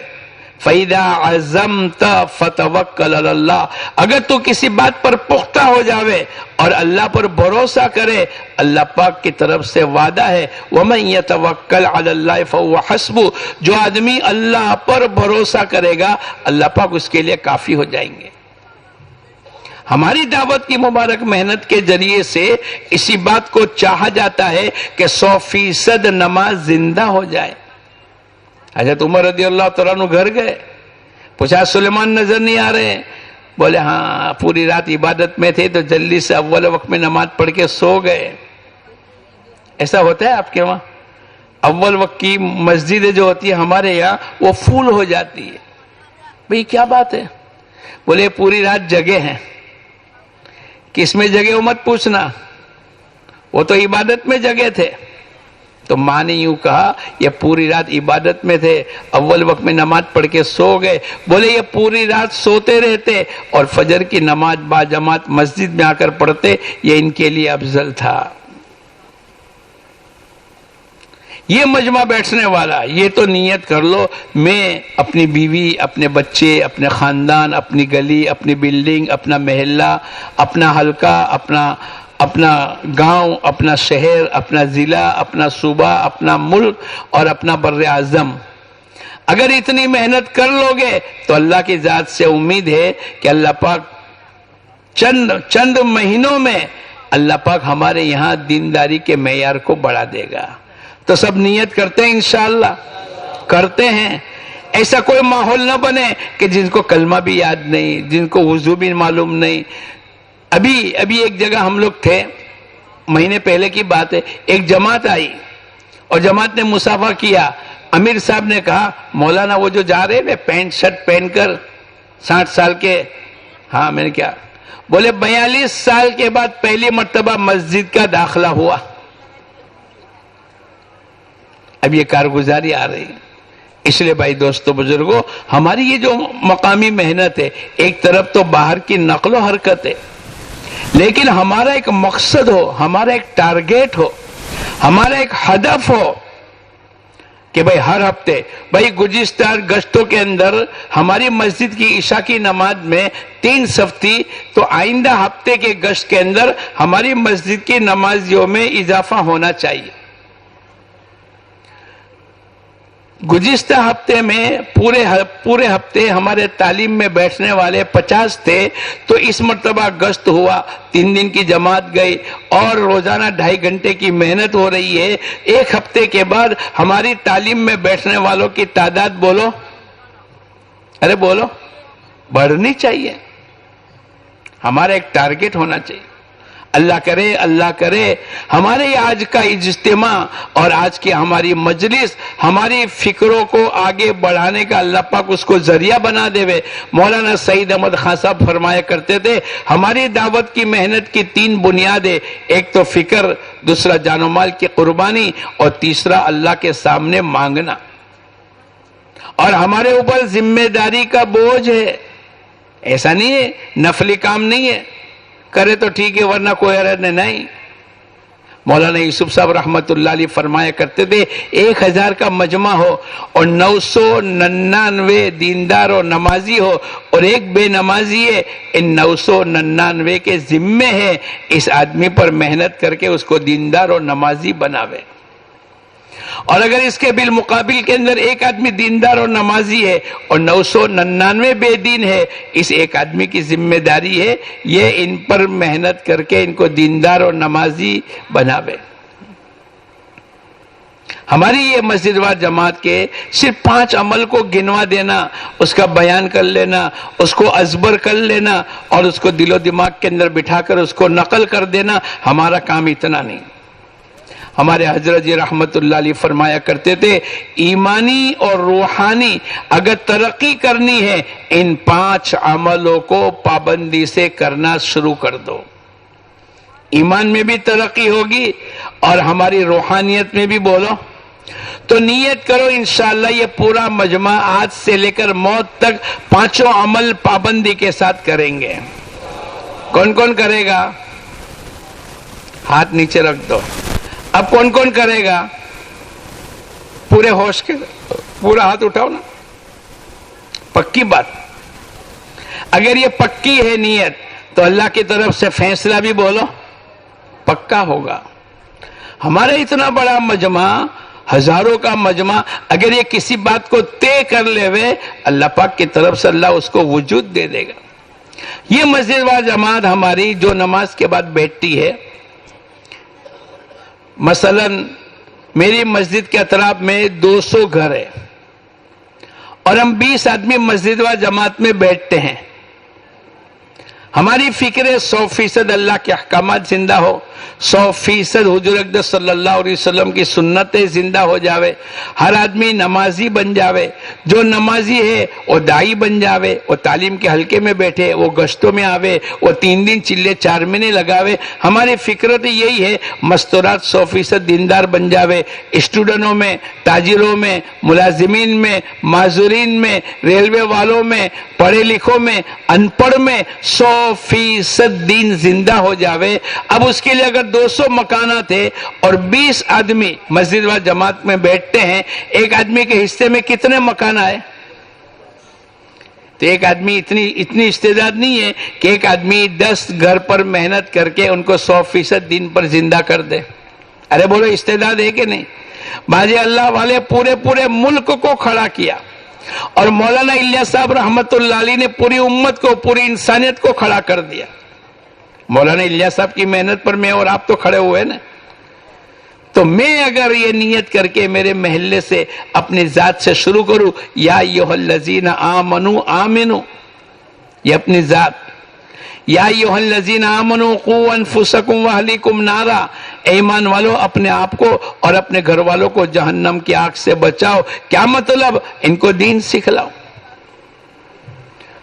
A: فَإِذَا عَزَمْتَ فَتَوَكَّلْ عَلَى اللَّهِ، اگر تو کسی بات پر پختہ ہو جاوے اور اللہ پر بھروسہ کرے، اللہ پاک کی طرف سے وعدہ ہے وَمَنْ يَتَوَكَّلْ عَلَى اللَّهِ فَهُوَ حَسْبُهُ، جو آدمی اللہ پر بھروسہ کرے گا اللہ پاک اس کے لیے کافی ہو جائیں گے۔ ہماری دعوت کی مبارک محنت کے ذریعے سے اسی بات کو چاہا جاتا ہے کہ 100% نماز زندہ ہو جائے۔ حضرت عمر رضی اللہ تعالیٰ عنہ گھر گئے، پوچھا سلیمان نظر نہیں آ رہے؟ بولے ہاں، پوری رات عبادت میں تھے تو جلدی سے اول وقت میں نماز پڑھ کے سو گئے۔ ایسا ہوتا ہے آپ کے وہاں؟ اول وقت کی مسجدیں جو ہوتی ہے ہمارے یہاں وہ فول ہو جاتی ہے۔ بھئی کیا بات ہے؟ بولے پوری رات جگے ہیں۔ کس میں جگے ہو مت پوچھنا، وہ تو عبادت میں جگے تھے۔ تو ماں نے یوں کہا یہ پوری رات عبادت میں تھے، اول وقت میں نماز پڑھ کے سو گئے۔ بولے یہ پوری رات سوتے رہتے اور فجر کی نماز با جماعت مسجد میں آ کر پڑھتے، یہ ان کے لیے افضل تھا۔ یہ مجمع بیٹھنے والا، یہ تو نیت کر لو میں اپنی بیوی، اپنے بچے، اپنے خاندان، اپنی گلی، اپنی بلڈنگ، اپنا محلہ، اپنا حلقہ، اپنا گاؤں، اپنا شہر، اپنا ضلع، اپنا صوبہ، اپنا ملک اور اپنا بر اعظم، اگر اتنی محنت کر لو گے تو اللہ کی ذات سے امید ہے کہ اللہ پاک چند مہینوں میں اللہ پاک ہمارے یہاں دینداری کے معیار کو بڑھا دے گا۔ تو سب نیت کرتے ہیں انشاءاللہ؟ کرتے ہیں۔ ایسا کوئی ماحول نہ بنے کہ جن کو کلمہ بھی یاد نہیں، جن کو وضو بھی معلوم نہیں۔ ابھی ایک جگہ ہم لوگ تھے، مہینے پہلے کی بات ہے، ایک جماعت آئی اور جماعت نے مصافحہ کیا۔ امیر صاحب نے کہا مولانا وہ جو جا رہے ہیں پینٹ شرٹ پہن کر 60 سال کے، ہاں میں نے کیا؟ بولے 42 سال کے بعد پہلی مرتبہ مسجد کا داخلہ ہوا۔ اب یہ کارگزاری آ رہی ہے۔ اس لیے بھائی دوستو بزرگوں، ہماری یہ جو مقامی محنت ہے، ایک طرف تو باہر کی نقل و حرکت ہے، لیکن ہمارا ایک مقصد ہو، ہمارا ایک ٹارگیٹ ہو، ہمارا ایک ہدف ہو کہ بھائی ہر ہفتے، بھائی گزشتہ گشتوں کے اندر ہماری مسجد کی عشاء کی نماز میں 3 صف تھی، تو آئندہ ہفتے کے گشت کے اندر ہماری مسجد کی نمازیوں میں اضافہ ہونا چاہیے۔ گزشتہ ہفتے میں پورے ہفتے ہمارے تعلیم میں بیٹھنے والے 50 تھے، تو اس مرتبہ گشت ہوا، 3 دن کی جماعت گئی اور روزانہ 2.5 گھنٹے کی محنت ہو رہی ہے۔ ایک ہفتے کے بعد ہماری تعلیم میں بیٹھنے والوں کی تعداد بولو، ارے بولو، بڑھنی چاہیے۔ ہمارا ایک ٹارگٹ ہونا چاہیے۔ اللہ کرے ہمارے آج کا اجتماع اور آج کی ہماری مجلس ہماری فکروں کو آگے بڑھانے کا اللہ پاک اس کو ذریعہ بنا دے وے۔ مولانا سعید احمد خان صاحب فرمایا کرتے تھے ہماری دعوت کی محنت کی 3 بنیادیں، ایک تو فکر، دوسرا جان و مال کی قربانی اور تیسرا اللہ کے سامنے مانگنا۔ اور ہمارے اوپر ذمہ داری کا بوجھ ہے، ایسا نہیں ہے نفلی کام نہیں ہے، کرے تو ٹھیک ہے ورنہ کوئی حرج نہیں۔ مولانا یوسف صاحب رحمت اللہ علیہ فرمایا کرتے تھے 1000 کا مجمع ہو اور 999 دیندار اور نمازی ہو اور ایک بے نمازی ہے، ان 999 کے ذمے ہے اس آدمی پر محنت کر کے اس کو دیندار اور نمازی بناوے۔ اور اگر اس کے بالمقابل کے اندر ایک آدمی دیندار اور نمازی ہے اور 999 بے دین ہے، اس ایک آدمی کی ذمہ داری ہے یہ ان پر محنت کر کے ان کو دیندار اور نمازی بناوے۔ ہماری یہ مسجد وار جماعت کے صرف 5 عمل کو گنوا دینا، اس کا بیان کر لینا، اس کو ازبر کر لینا اور اس کو دل و دماغ کے اندر بٹھا کر اس کو نقل کر دینا، ہمارا کام اتنا نہیں۔ ہمارے حضرت جی رحمت اللہ علیہ فرمایا کرتے تھے ایمانی اور روحانی اگر ترقی کرنی ہے ان 5 عملوں کو پابندی سے کرنا شروع کر دو، ایمان میں بھی ترقی ہوگی اور ہماری روحانیت میں بھی بولو تو نیت کرو انشاءاللہ یہ پورا مجمع آج سے لے کر موت تک 5 عمل پابندی کے ساتھ کریں گے۔ کون کون کرے گا؟ ہاتھ نیچے رکھ دو۔ اب کون کون کرے گا؟ پورے ہوش کے پورا ہاتھ اٹھاؤ نا، پکی بات۔ اگر یہ پکی ہے نیت تو اللہ کی طرف سے فیصلہ بھی بولو پکا ہوگا۔ ہمارا اتنا بڑا مجمع، ہزاروں کا مجمع، اگر یہ کسی بات کو طے کر لے ہوئے اللہ پاک کی طرف سے اللہ اس کو وجود دے دے گا۔ یہ مسجد وار جماعت ہماری جو نماز کے بعد بیٹھتی ہے، مثلا میری مسجد کے اطراف میں 200 گھر ہے اور ہم 20 آدمی مسجد وار جماعت میں بیٹھتے ہیں، ہماری فکر 100% اللہ کے احکامات زندہ ہو، 100% حضور اقدس صلی اللہ علیہ وسلم کی سنتیں زندہ ہو جاوے، ہر آدمی نمازی بن جاوے، جو نمازی ہے وہ دائی بن جاوے، وہ تعلیم کے حلقے میں بیٹھے، وہ گشتوں میں آوے، وہ 3 دن چلے 4 مہینے لگاوے۔ ہماری فکرت یہی ہے مستورات 100% دیندار بن جاوے، اسٹوڈنٹوں میں، تاجروں میں، ملازمین میں، معذورین میں، ریلوے والوں میں، پڑھے لکھوں میں، ان پڑھ میں 100% دین زندہ ہو جاوے۔ اب اس کے لیے اگر 200 مکانات ہے اور 20 آدمی مسجد وار جماعت میں بیٹھتے ہیں، ایک آدمی کے حصے میں کتنے مکان آئے؟ تو ایک آدمی اتنی استعداد نہیں ہے کہ ایک آدمی 10 گھر پر محنت کر کے ان کو 100% دین پر زندہ کر دے۔ ارے بولو استعداد ہے کہ نہیں؟ باجی اللہ والے پورے ملک کو کھڑا کیا اور مولانا الیاس صاحب رحمت اللہ علیہ نے پوری امت کو، پوری انسانیت کو کھڑا کر دیا۔ مولانا الیاس صاحب کی محنت پر میں اور آپ تو کھڑے ہوئے نا، تو میں اگر یہ نیت کر کے میرے محلے سے اپنی ذات سے شروع کروں، یا ایھا الذین آمنوا آمنوا، یہ اپنی ذات، یا ایھا الذین آمنوا قوا انفسکم واہلیکم نارا، ایمان والو اپنے آپ کو اور اپنے گھر والوں کو جہنم کی آگ سے بچاؤ۔ کیا مطلب؟ ان کو دین سکھلاؤ،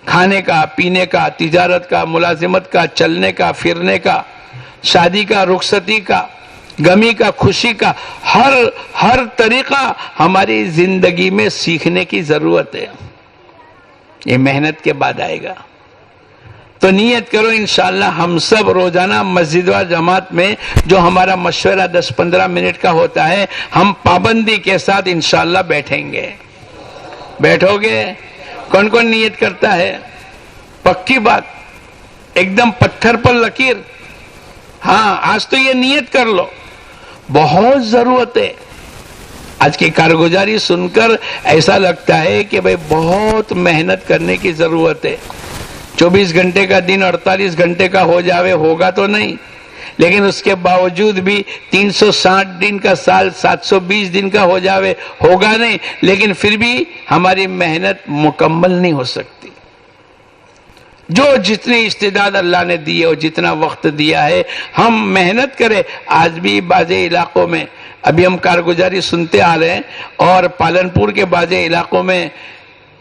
A: کھانے کا، پینے کا، تجارت کا، ملازمت کا، چلنے کا، پھرنے کا، شادی کا، رخصتی کا، غمی کا، خوشی کا، ہر طریقہ ہماری زندگی میں سیکھنے کی ضرورت ہے۔ یہ محنت کے بعد آئے گا۔ تو نیت کرو انشاءاللہ ہم سب روزانہ مسجد وار جماعت میں جو ہمارا مشورہ 10-15 منٹ کا ہوتا ہے، ہم پابندی کے ساتھ انشاءاللہ بیٹھیں گے۔ بیٹھو گے؟ کون کون نیت کرتا ہے؟ پکی بات، ایک دم پتھر پر لکیر۔ ہاں آج تو یہ نیت کر لو، بہت ضرورت ہے۔ آج کی کارگزاری سن کر ایسا لگتا ہے کہ بھئی بہت محنت کرنے کی ضرورت ہے۔ 24 گھنٹے کا دن 48 گھنٹے کا ہو جاوے ہوگا تو نہیں، لیکن اس کے باوجود بھی 360 دن کا سال 720 دن کا ہو جاوے ہوگا نہیں، لیکن پھر بھی ہماری محنت مکمل نہیں ہو سکتی۔ جو جتنی استعداد اللہ نے دی ہے اور جتنا وقت دیا ہے ہم محنت کریں. آج بھی بعض علاقوں میں ابھی ہم کارگزاری سنتے آ رہے ہیں اور پالنپور کے بعض علاقوں میں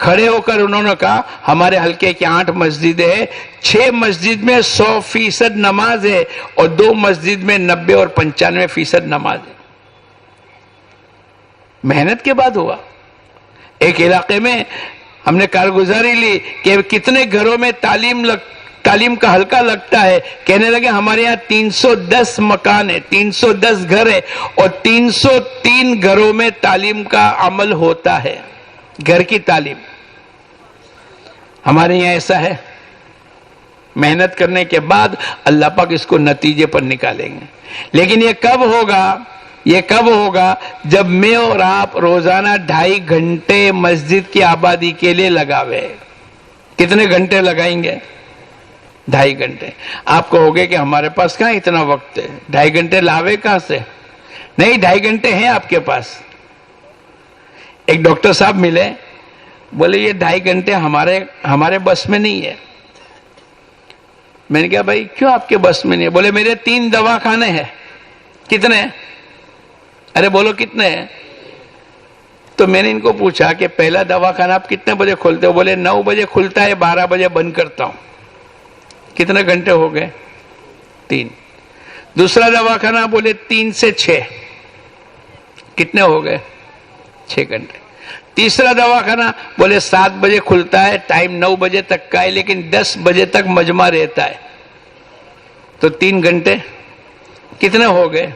A: کھڑے ہو کر انہوں نے کہا ہمارے حلقے کی 8 مسجدیں ہیں, 6 مسجد میں 100% نماز ہے اور 2 مسجد میں 90 اور 95% نماز ہے. محنت کے بعد ہوا. ایک علاقے میں ہم نے کارگزاری لی کہ کتنے گھروں میں تعلیم کا حلقہ لگتا ہے. کہنے لگے ہمارے یہاں 310 مکان ہے, 310 گھر ہے اور 303 گھروں میں تعلیم کا عمل ہوتا ہے, گھر کی تعلیم. ہمارے یہاں ایسا ہے. محنت کرنے کے بعد اللہ پاک اس کو نتیجے پر نکالیں گے. لیکن یہ کب ہوگا جب میں اور آپ روزانہ 2.5 گھنٹے مسجد کی آبادی کے لیے لگاوے. کتنے گھنٹے لگائیں گے؟ 2.5 گھنٹے. آپ کہوگے کہ ہمارے پاس کہاں اتنا وقت ہے, 2.5 گھنٹے لاوے کہاں سے؟ نہیں, 2.5 گھنٹے ہیں آپ کے پاس. ایک ڈاکٹر صاحب ملے, بولے یہ 2.5 گھنٹے ہمارے بس میں نہیں ہے. میں نے کہا بھائی کیوں آپ کے بس میں نہیں ہے؟ بولے میرے 3 دواخانے ہیں. کتنے؟ ارے بولو کتنے ہیں؟ تو میں نے ان کو پوچھا کہ پہلا دواخانہ آپ کتنے بجے کھولتے ہو؟ بولے 9 بجے کھلتا ہے, 12 بجے بند کرتا ہوں. کتنے گھنٹے ہو گئے؟ 3. دوسرا دواخانہ بولے 3 سے 6. کتنے ہو گئے؟ 6 گھنٹے. تیسرا دواخانہ بولے 7 بجے کھلتا ہے, ٹائم 9 بجے تک کا ہے لیکن 10 بجے تک مجمع رہتا ہے. تو 3 گھنٹے کتنے ہو گئے؟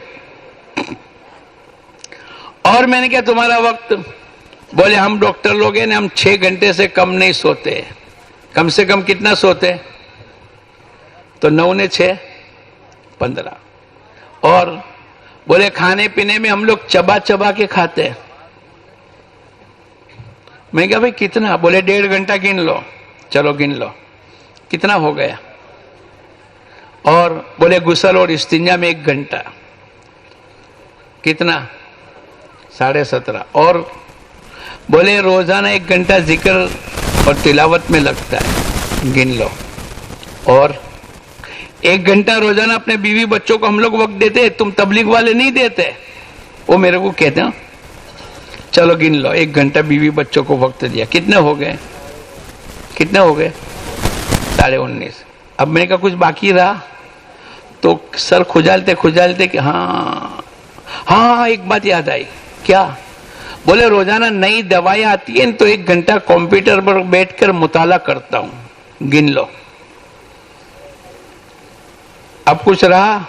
A: اور میں نے کہا تمہارا وقت؟ بولے ہم ڈاکٹر لوگ ہیں نا, ہم 6 گھنٹے سے کم نہیں سوتے. کم سے کم کتنا سوتے؟ تو 9 نے 6 15. اور بولے کھانے پینے میں ہم لوگ چبا کے کھاتے ہیں. میں نے کہا بھائی کتنا؟ بولے 1.5 گھنٹہ گن لو. چلو گن لو کتنا ہو گیا. اور بولے غسل اور استنجا میں 1 گھنٹہ. کتنا؟ 17.5. اور بولے روزانہ 1 گھنٹہ ذکر اور تلاوت میں لگتا ہے, گن لو. اور 1 گھنٹہ روزانہ اپنے بیوی بچوں کو ہم لوگ وقت دیتے, تم تبلیغ والے نہیں دیتے. وہ میرے کو کہتے ہیں چلو گن لو 1 گھنٹہ بیوی بچوں کو وقت دیا. کتنے ہو گئے؟ 19.5. اب میں نے کہا کچھ باقی رہا؟ تو سر کھجالتے کہ ہاں ایک بات یاد آئی. کیا؟ بولے روزانہ نئی دوائیں آتی ہیں تو 1 گھنٹہ کمپیوٹر پر بیٹھ کر مطالعہ کرتا ہوں. گن لو. اب کچھ رہا؟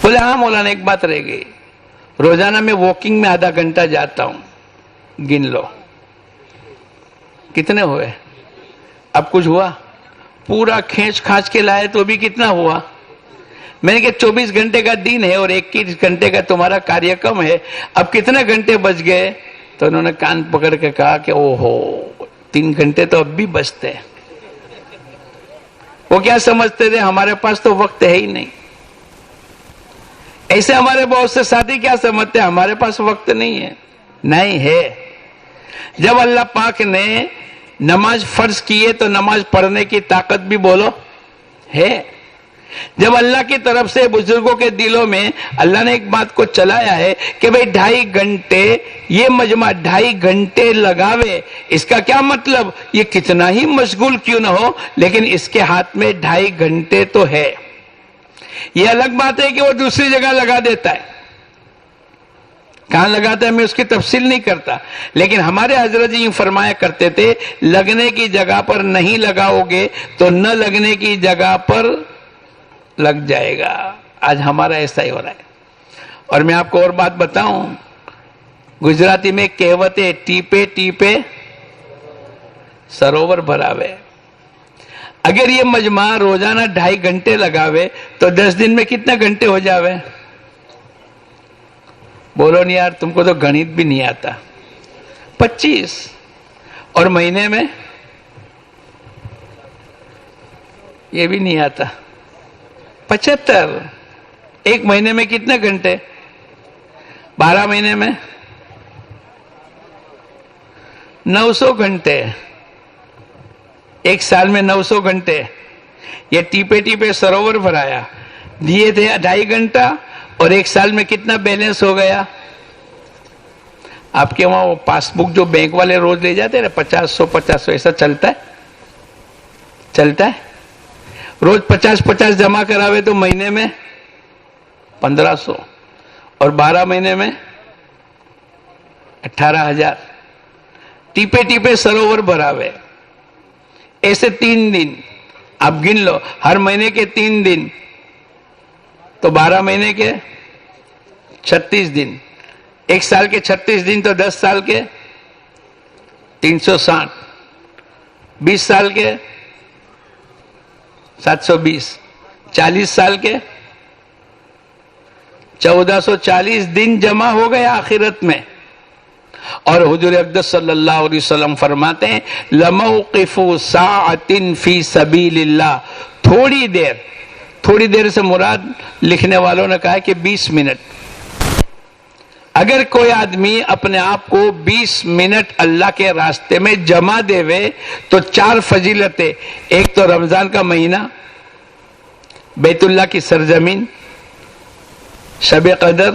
A: بولے ہاں مولانا ایک بات رہ گئی, روزانہ میں واکنگ میں آدھا گھنٹہ جاتا ہوں. گن لو کتنے ہوئے. اب کچھ ہوا؟ پورا کھینچ کھانچ کے لائے تو بھی کتنا ہوا. میں نے کہا 24 گھنٹے کا دن ہے اور 21 گھنٹے کا تمہارا کاریہ کرم ہے, اب کتنے گھنٹے بچ گئے؟ تو انہوں نے کان پکڑ کے کہا کہ اوہو 3 گھنٹے تو اب بھی بچتے. وہ کیا سمجھتے تھے ہمارے پاس تو وقت ہے ہی نہیں. ایسے ہمارے بہت سے ساتھی کیا سمجھتے ہیں ہمارے پاس وقت نہیں ہے. نہیں ہے. جب اللہ پاک نے نماز فرض کی ہے تو نماز پڑھنے کی طاقت بھی بولو ہے. جب اللہ کی طرف سے بزرگوں کے دلوں میں اللہ نے ایک بات کو چلایا ہے کہ بھئی 2.5 گھنٹے یہ مجمع 2.5 گھنٹے لگاوے, اس کا کیا مطلب؟ یہ کتنا ہی مشغول کیوں نہ ہو لیکن اس کے ہاتھ میں 2.5 گھنٹے تو ہے. یہ الگ بات ہے کہ وہ دوسری جگہ لگا دیتا ہے. کہاں لگاتا ہے میں اس کی تفصیل نہیں کرتا, لیکن ہمارے حضرت جی فرمایا کرتے تھے لگنے کی جگہ پر نہیں لگاؤ گے تو نہ لگنے کی جگہ پر لگ جائے گا. آج ہمارا ایسا ہی ہو رہا ہے. اور میں آپ کو اور بات بتاؤں, گجراتی میں کہوت ہے ٹیپے ٹیپے سروور بھراوے. اگر یہ مجمع روزانہ 2.5 گھنٹے لگاوے تو 10 دن میں کتنے گھنٹے ہو جاوے؟ بولو نہیں یار, تم کو تو گنت بھی نہیں آتا. 25. اور مہینے میں یہ بھی نہیں آتا. 75. ایک مہینے میں کتنے گھنٹے؟ 12 مہینے میں 900 گھنٹے. ایک سال میں 900 گھنٹے. یہ ٹیپے ٹیپے سروور بھرایا, دیے تھے 2.5 گھنٹہ, اور ایک سال میں کتنا بیلنس ہو گیا؟ آپ کے وہاں وہ پاس بک جو بینک والے روز لے جاتے ہیں نا, 500 ایسا چلتا ہے؟ چلتا ہے. روز 50 جمع کراوے تو مہینے میں 1500, اور 12 مہینے میں 18,000. ٹیپے ٹیپے سروور بھراوے. ایسے 3 دن آپ گن لو, ہر مہینے کے 3 دن تو 12 مہینے کے 36 دن. ایک سال کے 36 دن تو 10 سال کے 360, 20 سال کے 720, 40 سال کے 1440 دن جمع ہو گئے آخرت میں. اور حضور اقدس صلی اللہ علیہ وسلم فرماتے ہیں لَمَوْقِفُ سَاعَةٍ فِي سَبِيلِ اللَّهِ. تھوڑی دیر سے مراد لکھنے والوں نے کہا کہ 20 منٹ. اگر کوئی آدمی اپنے آپ کو 20 منٹ اللہ کے راستے میں جمع دے وے تو 4 فضیلتیں. ایک تو رمضان کا مہینہ, بیت اللہ کی سرزمین, شب قدر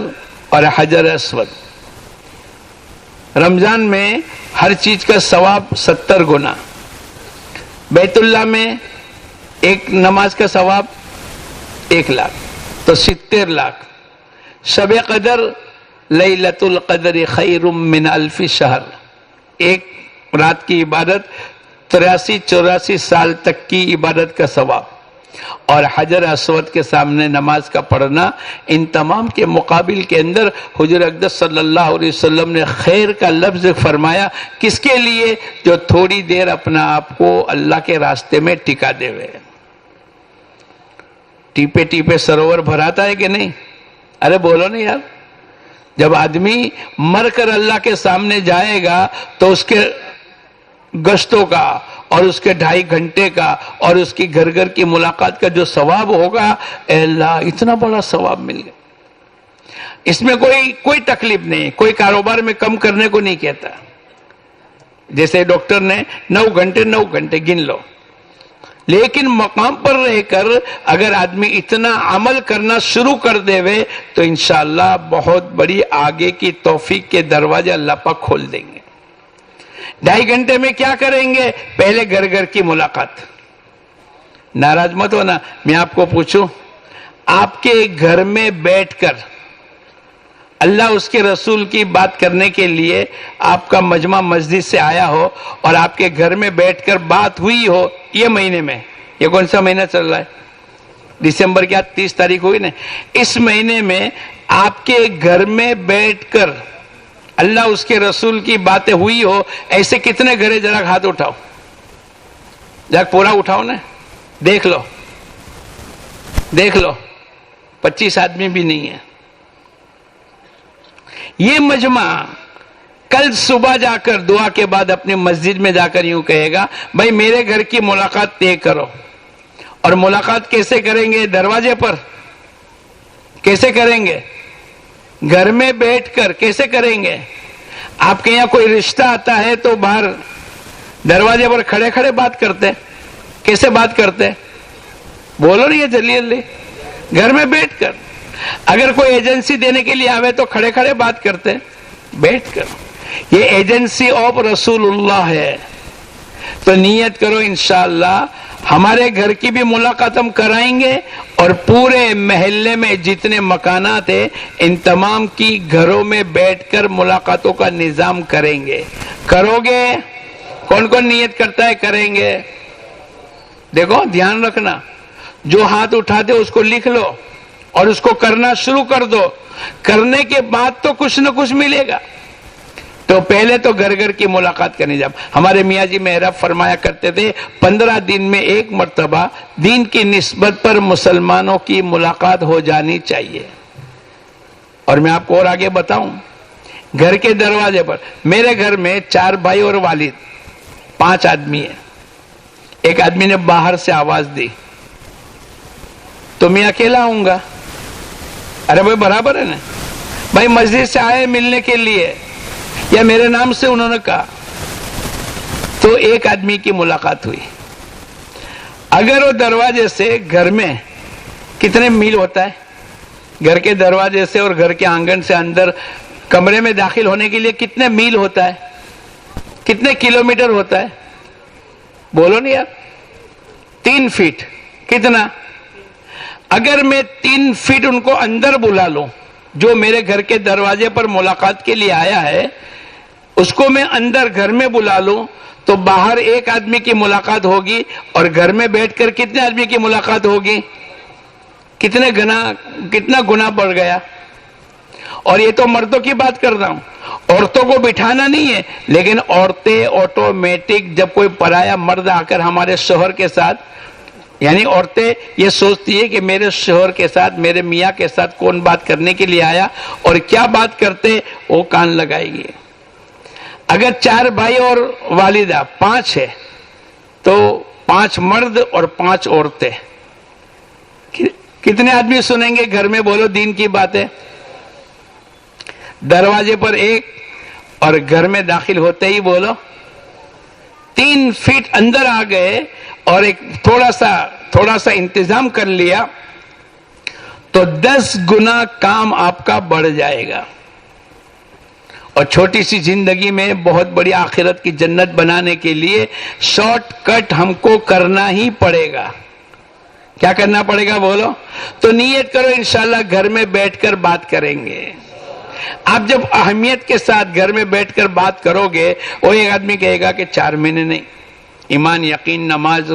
A: اور حجر اسود. رمضان میں ہر چیز کا ثواب 70 گنا. بیت اللہ میں ایک نماز کا ثواب 1 لاکھ, تو 70 لاکھ. شب قدر لیلۃ القدر خیر من الف شہر, ایک رات کی عبادت 83-84 سال تک کی عبادت کا ثواب. اور حجر اسود کے سامنے نماز کا پڑھنا, ان تمام کے مقابل کے اندر حضور اقدس صلی اللہ علیہ وسلم نے خیر کا لفظ فرمایا. کس کے لیے؟ جو تھوڑی دیر اپنا آپ کو اللہ کے راستے میں ٹکا دے ہوئے. ٹیپے ٹیپے سروور بھراتا ہے کہ نہیں؟ ارے بولو نہیں یار. جب آدمی مر کر اللہ کے سامنے جائے گا تو اس کے گشتوں کا اور اس کے 2.5 گھنٹے کا اور اس کی گھر گھر کی ملاقات کا جو ثواب ہوگا, اے اللہ اتنا بڑا ثواب مل گیا. اس میں کوئی تکلیف نہیں, کوئی کاروبار میں کم کرنے کو نہیں کہتا. جیسے ڈاکٹر نے 9 گھنٹے گن لو, لیکن مقام پر رہ کر اگر آدمی اتنا عمل کرنا شروع کر دے وے تو انشاءاللہ بہت بڑی آگے کی توفیق کے دروازے اللہ پاک کھول دیں گے. 2.5 گھنٹے میں کیا کریں گے؟ پہلے گھر گھر کی ملاقات. ناراض مت ہونا, میں آپ کو پوچھوں, آپ کے گھر میں بیٹھ کر اللہ اس کے رسول کی بات کرنے کے لیے آپ کا مجمع مسجد سے آیا ہو اور آپ کے گھر میں بیٹھ کر بات ہوئی ہو, یہ مہینے میں, یہ کون سا مہینہ چل رہا ہے؟ دسمبر کی 30 تاریخ ہوئی نا. اس مہینے میں آپ کے گھر میں بیٹھ کر اللہ اس کے رسول کی باتیں ہوئی ہو, ایسے کتنے گھر؟ ذرا ہاتھ اٹھاؤ, ذرا پورا اٹھاؤ نا, دیکھ لو 25 آدمی بھی نہیں ہے. یہ مجمع کل صبح جا کر دعا کے بعد اپنی مسجد میں جا کر یوں کہے گا, بھائی میرے گھر کی ملاقات طے کرو. اور ملاقات کیسے کریں گے؟ دروازے پر. کیسے کریں گے؟ گھر میں بیٹھ کر. کیسے کریں گے؟ آپ کے یہاں کوئی رشتہ آتا ہے تو باہر دروازے پر کھڑے کھڑے بات کرتے. کیسے بات کرتے؟ بولو نہیں, جلدی. گھر میں بیٹھ کر. اگر کوئی ایجنسی دینے کے لیے آوے تو کھڑے کھڑے بات کرتے, بیٹھ کر. یہ ایجنسی آف رسول اللہ ہے. تو نیت کرو انشاءاللہ ہمارے گھر کی بھی ملاقات ہم کرائیں گے, اور پورے محلے میں جتنے مکانات ہیں ان تمام کی گھروں میں بیٹھ کر ملاقاتوں کا نظام کریں گے. کرو گے؟ کون کون نیت کرتا ہے کریں گے؟ دیکھو دھیان رکھنا, جو ہاتھ اٹھاتے اس کو لکھ لو اور اس کو کرنا شروع کر دو. کرنے کے بعد تو کچھ نہ کچھ ملے گا. تو پہلے تو گھر گھر کی ملاقات کا نظام. ہمارے میاں جی محراب فرمایا کرتے تھے 15 دن میں ایک مرتبہ دین کی نسبت پر مسلمانوں کی ملاقات ہو جانی چاہیے. اور میں آپ کو اور آگے بتاؤں, گھر کے دروازے پر, میرے گھر میں 4 بھائی اور والد, 5 آدمی ہیں. ایک آدمی نے باہر سے آواز دی تو میں اکیلا ہوں گا. ارے بھائی برابر ہے نا, بھائی مسجد سے آئے ملنے کے لیے یا میرے نام سے انہوں نے کہا, تو ایک آدمی کی ملاقات ہوئی. اگر وہ دروازے سے گھر میں کتنے میل ہوتا ہے؟ گھر کے دروازے سے اور گھر کے آنگن سے اندر کمرے میں داخل ہونے کے لیے کتنے میل ہوتا ہے؟ کتنے کلومیٹر ہوتا ہے؟ بولو نہیں یار. 3 فٹ. کتنا؟ اگر میں 3 فٹ ان کو اندر بلا لوں، جو میرے گھر کے دروازے پر ملاقات کے لیے آیا ہے اس کو میں اندر گھر میں بلا لوں، تو باہر ایک آدمی کی ملاقات ہوگی اور گھر میں بیٹھ کر کتنے آدمی کی ملاقات ہوگی؟ کتنا گنا بڑھ گیا. اور یہ تو مردوں کی بات کر رہا ہوں، عورتوں کو بٹھانا نہیں ہے، لیکن عورتیں آٹومیٹک جب کوئی پرایا مرد آ کر ہمارے شوہر کے ساتھ، یعنی عورتیں یہ سوچتی ہے کہ میرے شوہر کے ساتھ، میرے میاں کے ساتھ کون بات کرنے کے لیے آیا اور کیا بات کرتے، وہ کان لگائے گی. اگر 4 بھائی اور والدہ 5 ہے تو 5 مرد اور 5 عورتیں، کتنے آدمی سنیں گے گھر میں؟ بولو دین کی بات ہے. دروازے پر 1 اور گھر میں داخل ہوتے ہی بولو 3 فٹ اندر آ گئے اور ایک تھوڑا سا انتظام کر لیا تو 10 گنا کام آپ کا بڑھ جائے گا. اور چھوٹی سی زندگی میں بہت بڑی آخرت کی جنت بنانے کے لیے شارٹ کٹ ہم کو کرنا ہی پڑے گا. کیا کرنا پڑے گا بولو؟ تو نیت کرو انشاءاللہ گھر میں بیٹھ کر بات کریں گے. آپ جب اہمیت کے ساتھ گھر میں بیٹھ کر بات کرو گے، وہ ایک آدمی کہے گا کہ 4 مہینے نہیں، ایمان، یقین، نماز،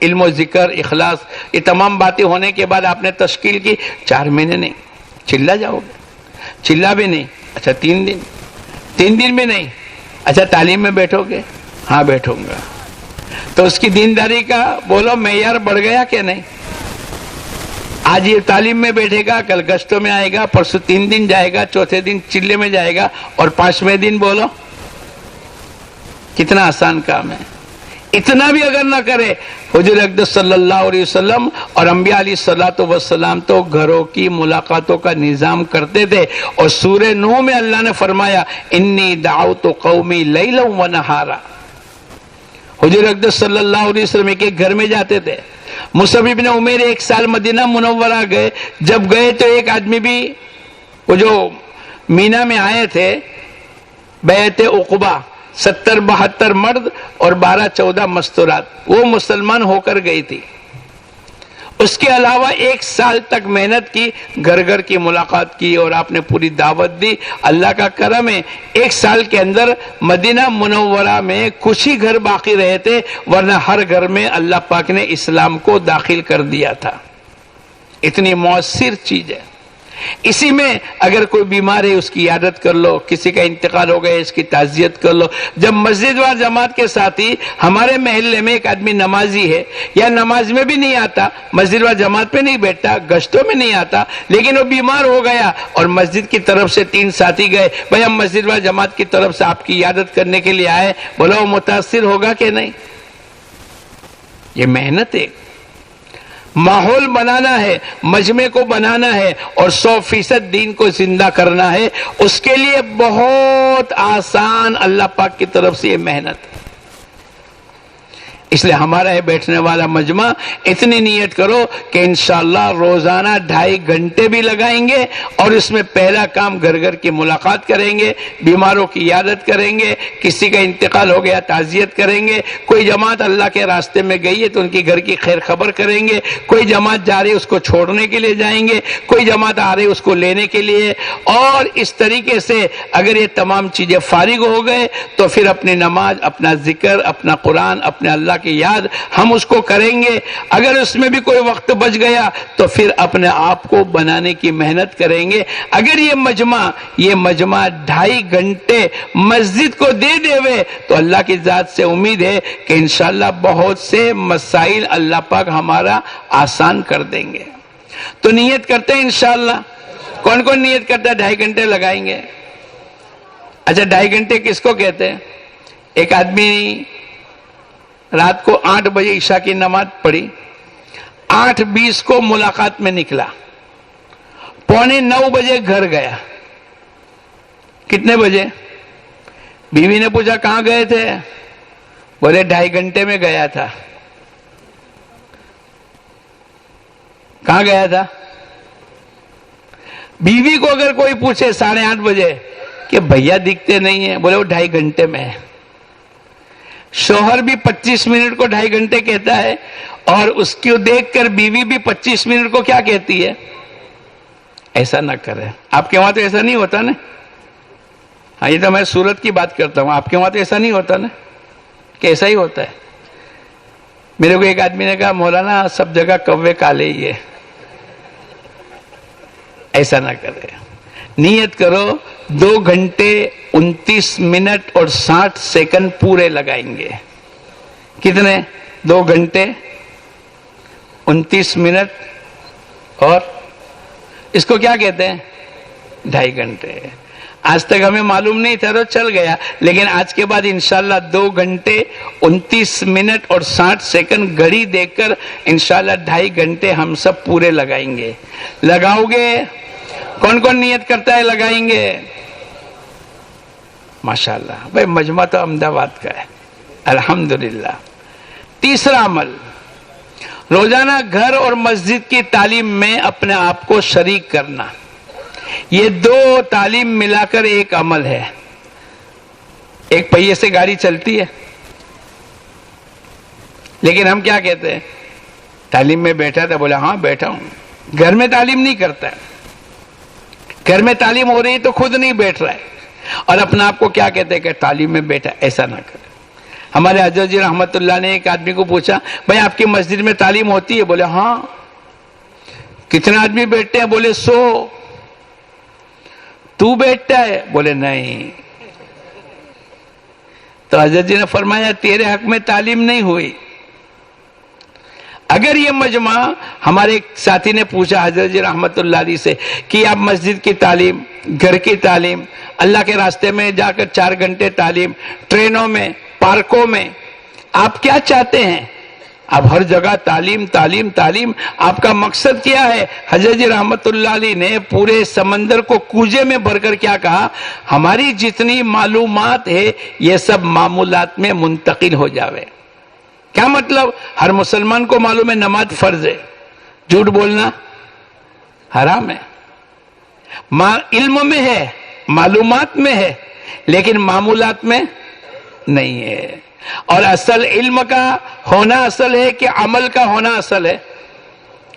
A: علم و ذکر، اخلاص، یہ تمام باتیں ہونے کے بعد آپ نے تشکیل کی، 4 مہینے نہیں. چلا جاؤ گے؟ چلا بھی نہیں. اچھا 3 دن، 3 دن بھی نہیں. اچھا تعلیم میں بیٹھو گے؟ ہاں بیٹھوں گا. تو اس کی دینداری کا بولو معیار بڑھ گیا کہ نہیں؟ آج یہ تعلیم میں بیٹھے گا، کل گشتوں میں آئے گا، پرسوں 3 دن جائے گا، چوتھے دن چلے میں جائے گا، اور 5ویں دن بولو کتنا آسان کام ہے. اتنا بھی اگر نہ کرے، حضور اقدس صلی اللہ علیہ وسلم اور انبیاء علیہ الصلوۃ والسلام تو گھروں کی ملاقاتوں کا نظام کرتے تھے. اور سورہ نوح میں اللہ نے فرمایا انی دعوت قومی لیلا و نہارا. حضور اقدس صلی اللہ علیہ وسلم کے گھر میں جاتے تھے. مصعب بن عمیر 1 سال مدینہ منورہ گئے. جب گئے تو ایک آدمی بھی، وہ جو مینا میں آئے تھے بیعت عقبہ، 70-72 مرد اور 12-14 مستورات، وہ مسلمان ہو کر گئی تھی. اس کے علاوہ 1 سال تک محنت کی، گھر گھر کی ملاقات کی اور آپ نے پوری دعوت دی. اللہ کا کرم ہے 1 سال کے اندر مدینہ منورہ میں کچھ ہی گھر باقی رہے تھے، ورنہ ہر گھر میں اللہ پاک نے اسلام کو داخل کر دیا تھا. اتنی مؤثر چیز ہے. اسی میں اگر کوئی بیمار ہے اس کی عیادت کر لو، کسی کا انتقال ہو گیا اس کی تعزیت کر لو. جب مسجد وار جماعت کے ساتھی، ہمارے محلے میں ایک آدمی نمازی ہے یا نماز میں بھی نہیں آتا، مسجد وار جماعت پہ نہیں بیٹھتا، گشتوں میں نہیں آتا، لیکن وہ بیمار ہو گیا اور مسجد کی طرف سے 3 ساتھی گئے، بھائی ہم مسجد وار جماعت کی طرف سے آپ کی عیادت کرنے کے لیے آئے، بولا وہ متاثر ہوگا کہ نہیں؟ یہ محنت ہے. ماحول بنانا ہے، مجمع کو بنانا ہے اور 100% دین کو زندہ کرنا ہے. اس کے لیے بہت آسان اللہ پاک کی طرف سے یہ محنت ہے. اس لیے ہمارا یہ بیٹھنے والا مجمع، اتنی نیت کرو کہ انشاءاللہ روزانہ 2.5 گھنٹے بھی لگائیں گے اور اس میں پہلا کام گھر گھر کی ملاقات کریں گے، بیماروں کی عیادت کریں گے، کسی کا انتقال ہو گیا تعزیت کریں گے، کوئی جماعت اللہ کے راستے میں گئی ہے تو ان کی گھر کی خیر خبر کریں گے، کوئی جماعت جا رہی ہے اس کو چھوڑنے کے لیے جائیں گے، کوئی جماعت آ رہی ہے اس کو لینے کے لیے. اور اس طریقے سے اگر یہ تمام چیزیں فارغ ہو گئے تو پھر اپنی نماز، اپنا ذکر، اپنا قرآن، اپنے اللہ کی یاد ہم اس کو کریں گے. اگر اس میں بھی کوئی وقت بچ گیا تو پھر اپنے آپ کو بنانے کی محنت کریں گے. اگر یہ مجمع 2.5 گھنٹے مسجد کو دے ہوئے تو اللہ کی ذات سے امید ہے کہ انشاءاللہ بہت سے مسائل اللہ پاک ہمارا آسان کر دیں گے. تو نیت کرتے ہیں انشاءاللہ. کون کون نیت کرتا ہے 2.5 گھنٹے لگائیں گے؟ اچھا 2.5 گھنٹے کس کو کہتے ہیں؟ ایک آدمی رات کو 8 بجے عشاء کی نماز پڑھی، 8:20 کو ملاقات میں نکلا، 8:45 بجے گھر گیا. کتنے بجے؟ بیوی نے پوچھا کہاں گئے تھے؟ بولے 2.5 گھنٹے میں گیا تھا. کہاں گیا تھا؟ بیوی کو اگر کوئی پوچھے 8:30 بجے کہ بھیا دکھتے نہیں ہیں، بولے وہ 2.5 گھنٹے میں ہے۔ شوہر بھی 25 منٹ کو 2.5 گھنٹے کہتا ہے، اور اس کو دیکھ کر بیوی بھی 25 منٹ کو کیا کہتی ہے؟ ایسا نہ کرے۔ آپ کے وہاں تو ایسا نہیں ہوتا نا؟ ہاں، یہ تو میں صورت کی بات کرتا ہوں، آپ کے وہاں تو ایسا نہیں ہوتا نا کہ ایسا ہی ہوتا ہے؟ میرے کو ایک آدمی نے کہا مولانا سب جگہ کوے کالے ہی ہے۔ ایسا نہ کرے، نیت کرو 2 گھنٹے 29 منٹ اور 60 سیکنڈ پورے لگائیں گے۔ کتنے؟ 2 گھنٹے 29 منٹ اور اس کو کیا کہتے ہیں؟ 2.5 گھنٹے۔ آج تک ہمیں معلوم نہیں تھا تو چل گیا، لیکن آج کے بعد انشاءاللہ 2 گھنٹے 29 منٹ اور 60 سیکنڈ گھڑی دیکھ کر انشاءاللہ 2.5 گھنٹے ہم سب پورے لگائیں گے۔ لگاؤ گے؟ کون کون نیت کرتا ہے لگائیں گے؟ ماشاءاللہ بھائی، مجمع تو احمد آباد کا ہے، الحمدللہ۔ تیسرا عمل، روزانہ گھر اور مسجد کی تعلیم میں اپنے آپ کو شریک کرنا۔ یہ 2 تعلیم ملا کر ایک عمل ہے۔ ایک پہیے سے گاڑی چلتی ہے، لیکن ہم کیا کہتے ہیں؟ تعلیم میں بیٹھا تھا، بولے ہاں بیٹھا ہوں۔ گھر میں تعلیم نہیں کرتا ہے، گھر میں تعلیم ہو رہی ہے تو خود نہیں بیٹھ رہا ہے، اور اپنا آپ کو کیا کہتے ہیں کہ تعلیم میں بیٹھا۔ ایسا نہ کرے۔ ہمارے حضرت جی رحمت اللہ نے ایک آدمی کو پوچھا، بھائی آپ کی مسجد میں تعلیم ہوتی ہے؟ بولے ہاں۔ کتنے آدمی بیٹھتے ہیں؟ بولے 100۔ تو بیٹھتا ہے؟ بولے نہیں۔ تو حضرت جی نے فرمایا تیرے حق میں تعلیم نہیں ہوئی۔ اگر یہ مجمع، ہمارے ایک ساتھی نے پوچھا حضرت جی رحمت اللہ علیہ سے کہ آپ مسجد کی تعلیم، گھر کی تعلیم، اللہ کے راستے میں جا کر 4 گھنٹے تعلیم، ٹرینوں میں، پارکوں میں، آپ کیا چاہتے ہیں؟ اب ہر جگہ تعلیم تعلیم تعلیم، آپ کا مقصد کیا ہے؟ حضرت جی رحمت اللہ علیہ نے پورے سمندر کو کوزے میں بھر کر کیا کہا؟ ہماری جتنی معلومات ہے یہ سب معمولات میں منتقل ہو جاوے۔ کیا مطلب؟ ہر مسلمان کو معلوم ہے نماز فرض ہے، جھوٹ بولنا حرام ہے۔ علم میں ہے، معلومات میں ہے، لیکن معمولات میں نہیں ہے۔ اور اصل علم کا ہونا اصل ہے کہ عمل کا ہونا اصل ہے؟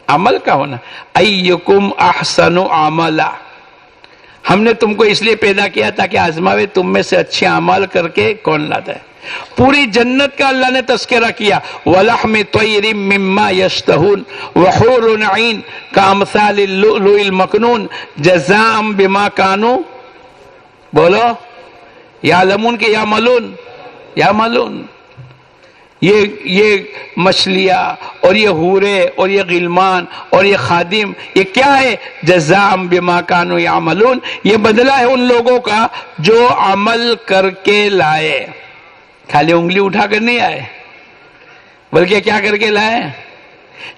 A: عمل کا ہونا۔ ایکم احسن عملا، ہم نے تم کو اس لیے پیدا کیا تاکہ آزماوے تم میں سے اچھے اعمال کر کے کون لاتا ہے۔ پوری جنت کا اللہ نے تذکرہ کیا، وَلَحْمِ طَيْرٍ مِّمَّا يَشْتَهُونَ وَحُورٌ عِينٌ كَأَمْثَالِ اللُّؤْلُؤِ الْمَكْنُونِ جَزَاءً بِمَا كَانُوا، بولو یعلمون کہ یعملون؟ یعملون۔ یہ مچھلیاں اور یہ حورے اور یہ غلمان اور یہ خادم، یہ کیا ہے؟ جزاء بما كانوا يعملون، یہ بدلہ ہے ان لوگوں کا جو عمل کر کے لائے۔ خالی انگلی اٹھا کر نہیں آئے، بلکہ کیا کر کے لائے؟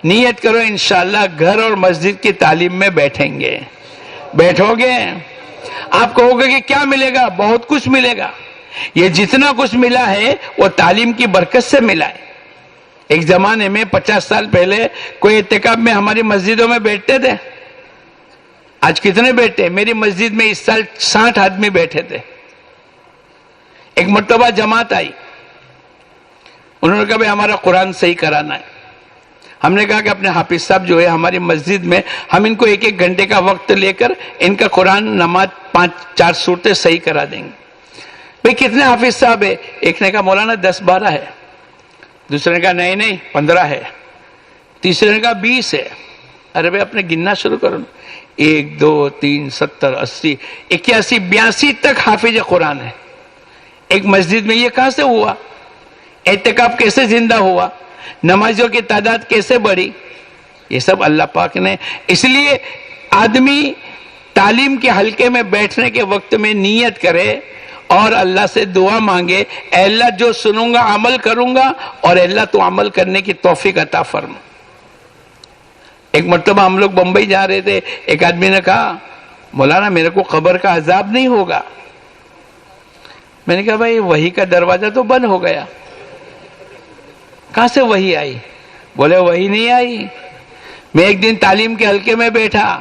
A: نیت کرو انشاءاللہ گھر اور مسجد کی تعلیم میں بیٹھیں گے۔ بیٹھو گے، آپ کہو گے کہ کیا ملے گا؟ بہت کچھ ملے گا۔ یہ جتنا کچھ ملا ہے وہ تعلیم کی برکت سے ملا ہے۔ ایک زمانے میں 50 سال پہلے کوئی اعتکاف میں ہماری مسجدوں میں بیٹھتے تھے؟ آج کتنے بیٹھتے؟ میری مسجد میں اس سال 60 آدمی بیٹھے تھے۔ ایک مرتبہ جماعت آئی، انہوں نے کہا بھائی ہمارا قرآن صحیح کرانا ہے۔ ہم نے کہا کہ اپنے حافظ صاحب جو ہے ہماری مسجد میں، ہم ان کو 1-1 گھنٹے کا وقت لے کر ان کا قرآن نماز 5-4 صورتیں صحیح کرا دیں گے۔ بھئی کتنے حافظ صاحب ہے؟ ایک نے کہا مولانا 10-12 ہے، دوسرے نے کہا نہیں 15 ہے، تیسرے نے کہا 20 ہے۔ ارے بھئی اپنے گننا شروع کرو، 1 2 3 70 80 81 82 تک حافظ قرآن ہے ایک مسجد میں۔ یہ کہاں سے ہوا؟ اعتکاف کیسے زندہ ہوا؟ نمازیوں کی تعداد کیسے بڑھی؟ یہ سب اللہ پاک نے۔ اس لیے آدمی تعلیم کے حلقے میں بیٹھنے کے وقت میں نیت کرے اور اللہ سے دعا مانگے، اے اللہ جو سنوں گا عمل کروں گا، اور اے اللہ تو عمل کرنے کی توفیق عطا فرما۔ ایک مرتبہ ہم لوگ بمبئی جا رہے تھے، ایک آدمی نے کہا مولانا میرے کو قبر کا عذاب نہیں ہوگا۔ میں نے کہا بھائی وحی کا دروازہ تو بند ہو گیا، کہاں سے وحی آئی؟ بولے وحی نہیں آئی، میں ایک دن تعلیم کے حلقے میں بیٹھا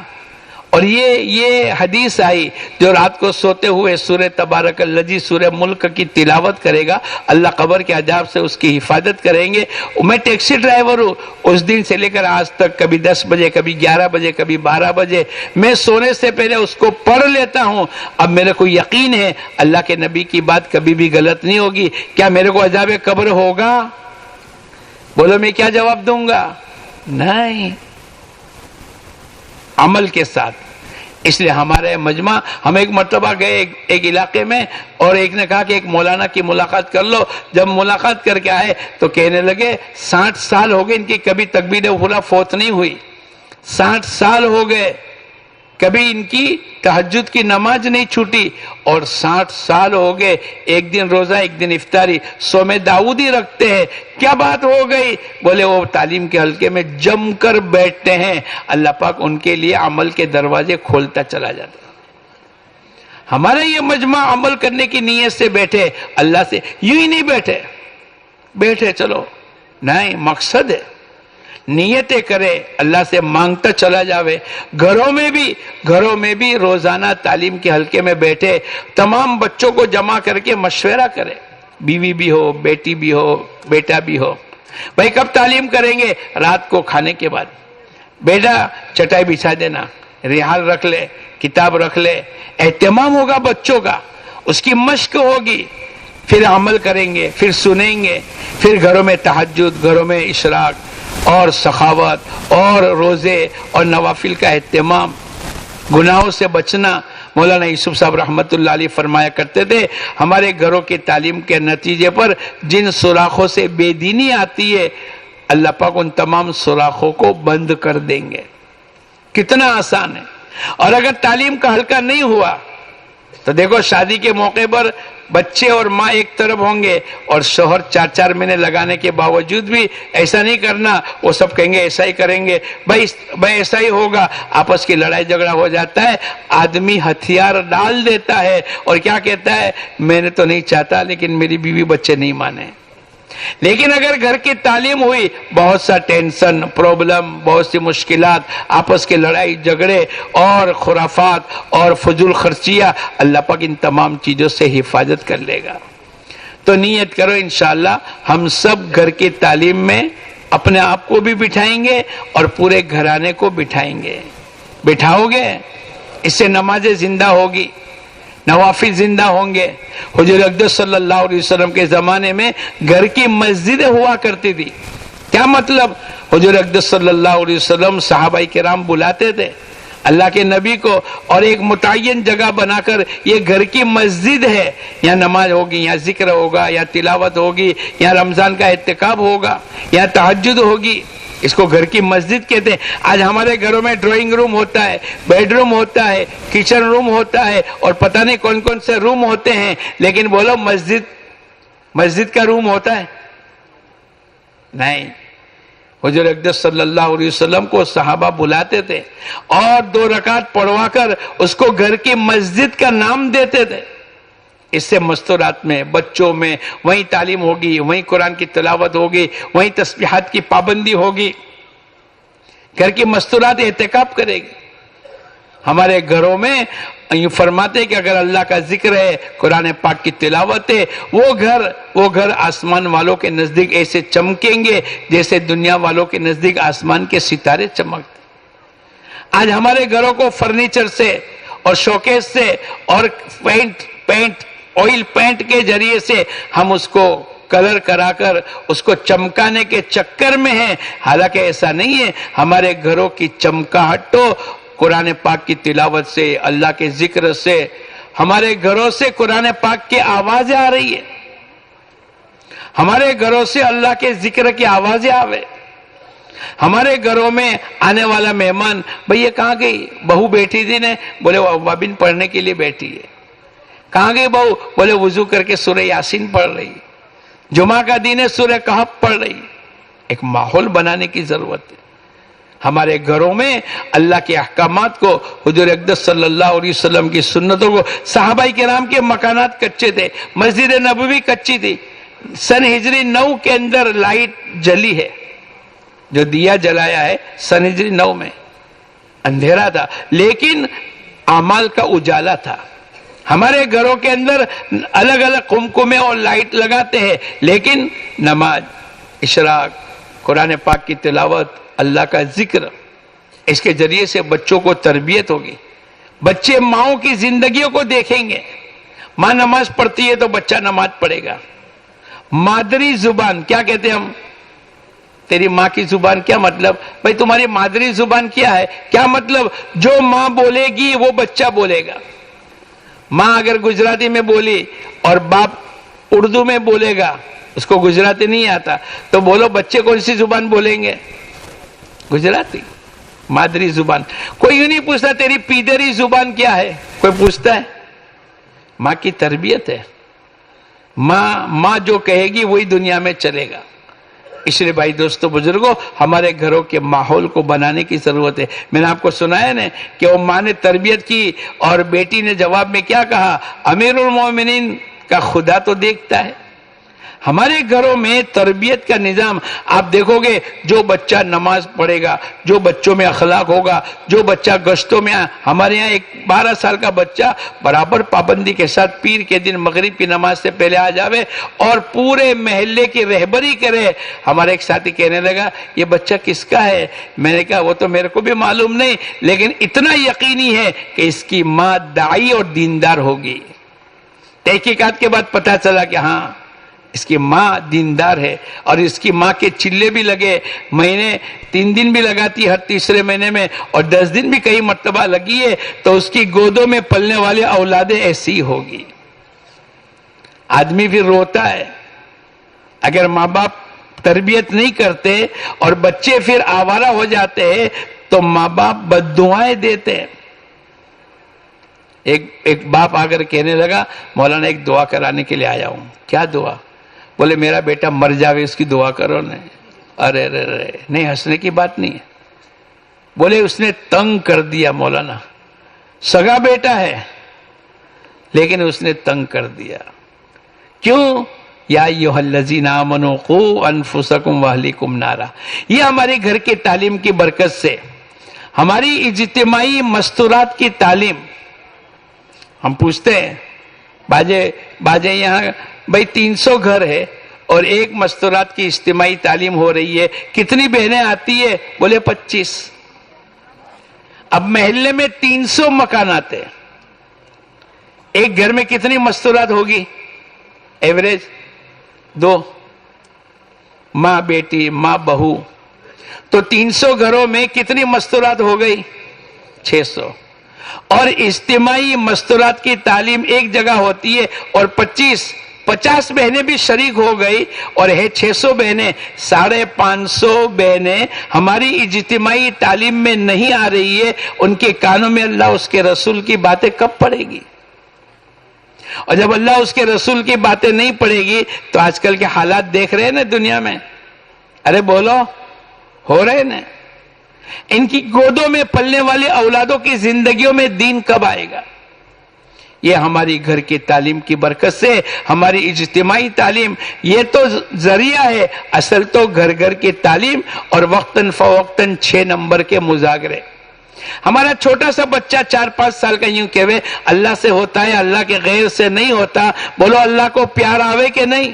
A: اور یہ حدیث آئی، جو رات کو سوتے ہوئے سورہ تبارک الذی سورہ ملک کی تلاوت کرے گا اللہ قبر کے عذاب سے اس کی حفاظت کریں گے۔ میں ٹیکسی ڈرائیور ہوں، اس دن سے لے کر آج تک کبھی 10 بجے کبھی 11 بجے کبھی 12 بجے میں سونے سے پہلے اس کو پڑھ لیتا ہوں۔ اب میرے کو یقین ہے اللہ کے نبی کی بات کبھی بھی غلط نہیں ہوگی۔ کیا میرے کو عذاب قبر ہوگا؟ بولو میں کیا جواب دوں گا؟ نہیں، عمل کے ساتھ۔ اس لیے ہمارے مجمع، ہم ایک مرتبہ گئے ایک علاقے میں اور ایک نے کہا کہ ایک مولانا کی ملاقات کر لو۔ جب ملاقات کر کے آئے تو کہنے لگے 60 سال ہو گئے ان کی کبھی تکبیر اولیٰ فوت نہیں ہوئی، 60 سال ہو گئے کبھی ان کی تہجد کی نماز نہیں چھوٹی، اور 60 سال ہو گئے ایک دن روزہ ایک دن افطاری صوم داؤدی رکھتے ہیں۔ کیا بات ہو گئی؟ بولے وہ تعلیم کے حلقے میں جم کر بیٹھتے ہیں، اللہ پاک ان کے لیے عمل کے دروازے کھولتا چلا جاتا ہے۔ ہمارا یہ مجمع عمل کرنے کی نیت سے بیٹھے، اللہ سے یوں ہی نہیں بیٹھے چلو، نہیں، مقصد ہے، نیتیں کرے، اللہ سے مانگتا چلا جاوے۔ گھروں میں بھی روزانہ تعلیم کے حلقے میں بیٹھے، تمام بچوں کو جمع کر کے مشورہ کرے، بیوی بھی ہو، بیٹی بھی ہو، بیٹا بھی ہو، بھائی کب تعلیم کریں گے؟ رات کو کھانے کے بعد۔ بیٹا چٹائی بچھا دینا، رحال رکھ لے، کتاب رکھ لے، اہتمام ہوگا بچوں کا، اس کی مشق ہوگی، پھر عمل کریں گے، پھر سنیں گے، پھر گھروں میں تہجد، گھروں میں اشراق اور سخاوت اور روزے اور نوافل کا اہتمام، گناہوں سے بچنا۔ مولانا یوسف صاحب رحمت اللہ علیہ فرمایا کرتے تھے ہمارے گھروں کی تعلیم کے نتیجے پر جن سوراخوں سے بے دینی آتی ہے اللہ پاک ان تمام سوراخوں کو بند کر دیں گے۔ کتنا آسان ہے۔ اور اگر تعلیم کا حلقہ نہیں ہوا تو دیکھو شادی کے موقع پر بچے اور ماں ایک طرف ہوں گے اور شوہر 4 مہینے لگانے کے باوجود بھی ایسا نہیں کرنا، وہ سب کہیں گے ایسا ہی کریں گے، بھائی ایسا ہی ہوگا، آپس کی لڑائی جھگڑا ہو جاتا ہے، آدمی ہتھیار ڈال دیتا ہے اور کیا کہتا ہے میں نے تو نہیں چاہتا لیکن میری بیوی بچے نہیں مانے۔ لیکن اگر گھر کی تعلیم ہوئی، بہت سا ٹینشن، پرابلم، بہت سی مشکلات، آپس کے لڑائی جھگڑے اور خرافات اور فضول خرچیاں، اللہ پاک ان تمام چیزوں سے حفاظت کر لے گا۔ تو نیت کرو انشاءاللہ ہم سب گھر کی تعلیم میں اپنے آپ کو بھی بٹھائیں گے اور پورے گھرانے کو بٹھائیں گے۔ بٹھاؤ گے، اس سے نمازیں زندہ ہوگی، نوافل زندہ ہوں گے۔ حضور اقدس صلی اللہ علیہ وسلم کے زمانے میں گھر کی مسجدیں ہوا کرتی تھی۔ کیا مطلب؟ حضور اقدس صلی اللہ علیہ وسلم صحابہ کرام بلاتے تھے اللہ کے نبی کو اور ایک متعین جگہ بنا کر یہ گھر کی مسجد ہے، یہاں نماز ہوگی، یہاں ذکر ہوگا، یہاں تلاوت ہوگی، یہاں رمضان کا اعتکاف ہوگا، یہاں تہجد ہوگی، اس کو گھر کی مسجد کہتے ہیں۔ آج ہمارے گھروں میں ڈرائنگ روم ہوتا ہے، بیڈ روم ہوتا ہے، کچن روم ہوتا ہے اور پتہ نہیں کون کون سے روم ہوتے ہیں، لیکن بولو مسجد کا روم ہوتا ہے؟ نہیں۔ حضور اقدس صلی اللہ علیہ وسلم کو صحابہ بلاتے تھے اور 2 رکعت پڑھوا کر اس کو گھر کی مسجد کا نام دیتے تھے۔ اس سے مستورات میں، بچوں میں وہیں تعلیم ہوگی، وہیں قرآن کی تلاوت ہوگی، وہیں تسبیحات کی پابندی ہوگی، گھر کی مستورات اعتکاف کرے گی۔ ہمارے گھروں میں یوں فرماتے کہ اگر اللہ کا ذکر ہے، قرآن پاک کی تلاوت ہے، وہ گھر آسمان والوں کے نزدیک ایسے چمکیں گے جیسے دنیا والوں کے نزدیک آسمان کے ستارے چمکتے۔ آج ہمارے گھروں کو فرنیچر سے اور شوکیس سے اور آئل پینٹ کے ذریعے سے ہم اس کو کلر کرا کر اس کو چمکانے کے چکر میں ہیں، حالانکہ ایسا نہیں ہے۔ ہمارے گھروں کی چمکاہٹ تو قرآن پاک کی تلاوت سے، اللہ کے ذکر سے، ہمارے گھروں سے قرآن پاک کی آوازیں آ رہی ہے، ہمارے گھروں سے اللہ کے ذکر کی آوازیں آوے۔ ہمارے گھروں میں آنے والا مہمان، بھئی یہ کہاں گئی بہو بیٹھی تھی نے؟ بولے وہ اوابین پڑھنے کے لیے بیٹھی ہے۔ کہاں گئی بہو؟ بولے وضو کر کے سورہ یاسین پڑھ رہی، جمعہ کا دن ہے سورہ کہف پڑھ رہی۔ ایک ماحول بنانے کی ضرورت ہے۔ ہمارے گھروں میں اللہ کے احکامات کو، حضور اقدس صلی اللہ علیہ وسلم کی سنتوں کو، صحابہ کرام کے مکانات کچے تھے، مسجد نبوی کچی تھی، سن ہجری 9 کے اندر لائٹ جلی ہے، جو دیا جلایا ہے سن ہجری 9 میں، اندھیرا تھا لیکن اعمال کا اجالا تھا. ہمارے گھروں کے اندر الگ الگ قمقمے اور لائٹ لگاتے ہیں، لیکن نماز، اشراق، قرآن پاک کی تلاوت، اللہ کا ذکر، اس کے ذریعے سے بچوں کو تربیت ہوگی. بچے ماؤں کی زندگیوں کو دیکھیں گے. ماں نماز پڑھتی ہے تو بچہ نماز پڑھے گا. مادری زبان کیا کہتے ہیں ہم؟ تیری ماں کی زبان کیا مطلب؟ بھائی تمہاری مادری زبان کیا ہے؟ کیا مطلب؟ جو ماں بولے گی وہ بچہ بولے گا. ماں اگر گجراتی میں بولی اور باپ اردو میں بولے گا، اس کو گجراتی نہیں آتا، تو بولو بچے کون سی زبان بولیں گے؟ گجراتی، مادری زبان. کوئی یوں نہیں پوچھتا تیری پیدری زبان کیا ہے، کوئی پوچھتا ہے؟ ماں کی تربیت ہے. ماں جو کہے گی وہی دنیا میں چلے گا. اس لیے بھائی دوستو بزرگوں، ہمارے گھروں کے ماحول کو بنانے کی ضرورت ہے. میں نے آپ کو سنایا نا کہ وہ ماں نے تربیت کی اور بیٹی نے جواب میں کیا کہا؟ امیر المومنین کا خدا تو دیکھتا ہے. ہمارے گھروں میں تربیت کا نظام آپ دیکھو گے، جو بچہ نماز پڑھے گا، جو بچوں میں اخلاق ہوگا، جو بچہ گشتوں میں، ہمارے یہاں ایک 12 سال کا بچہ برابر پابندی کے ساتھ پیر کے دن مغرب کی نماز سے پہلے آ جاوے اور پورے محلے کی رہبری کرے. ہمارا ایک ساتھی کہنے لگا یہ بچہ کس کا ہے؟ میں نے کہا وہ تو میرے کو بھی معلوم نہیں، لیکن اتنا یقینی ہے کہ اس کی ماں داعی اور دیندار ہوگی. تحقیقات کے بعد پتہ چلا کہ ہاں اس کی ماں دیندار ہے، اور اس کی ماں کے چلے بھی لگے، مہینے 3 دن بھی لگاتی ہر تیسرے مہینے میں، اور 10 دن بھی کئی مرتبہ لگی ہے، تو اس کی گودوں میں پلنے والے اولادیں ایسی ہوگی. آدمی پھر روتا ہے اگر ماں باپ تربیت نہیں کرتے اور بچے پھر آوارہ ہو جاتے ہیں تو ماں باپ بد دعائیں دیتے ہیں. ایک باپ آ کر کہنے لگا مولانا ایک دعا کرانے کے لیے آیا ہوں. کیا دعا؟ بولے میرا بیٹا مر جاوے اس کی دعا کرو. ارے نہیں، ہنسنے کی بات نہیں ہے. بولے اس نے تنگ کر دیا مولانا، سگا بیٹا ہے لیکن اس نے تنگ کر دیا. کیوں؟ یا ایھا الذین آمنوا قوا انفسکم واہلیکم نارا. یہ ہمارے گھر کے تعلیم کی برکت سے، ہماری اجتماعی مستورات کی تعلیم. ہم پوچھتے ہیں باجے یہاں بھائی 300 گھر ہے اور ایک مستورات کی اجتماعی تعلیم ہو رہی ہے، کتنی بہنیں آتی ہے؟ بولے 25. اب محلے میں 300 مکانات ہیں، ایک گھر میں کتنی مستورات ہوگی؟ ایوریج 2، ماں بیٹی، ماں بہو، تو 300 گھروں میں کتنی مستورات ہو گئی؟ 600. اور اجتماعی مستورات کی تعلیم ایک جگہ ہوتی ہے اور 50 بہنیں بھی شریک ہو گئی اور ہے 600 بہنیں. 550 بہنیں ہماری اجتماعی تعلیم میں نہیں آ رہی ہے. ان کے کانوں میں اللہ اس کے رسول کی باتیں کب پڑے گی؟ اور جب اللہ اس کے رسول کی باتیں نہیں پڑے گی تو آج کل کے حالات دیکھ رہے ہیں نا دنیا میں. ارے بولو، ہو رہے نا. ان کی گودوں میں پلنے والے اولادوں کی زندگیوں میں دین کب آئے گا؟ یہ ہماری گھر کی تعلیم کی برکت سے، ہماری اجتماعی تعلیم یہ تو ذریعہ ہے، اصل تو گھر گھر کی تعلیم اور وقتاً فوقتاً 6 نمبر کے مذاکرے. ہمارا چھوٹا سا بچہ 4-5 سال کا یوں کہے اللہ سے ہوتا ہے، اللہ کے غیر سے نہیں ہوتا. بولو اللہ کو پیار آوے کہ نہیں؟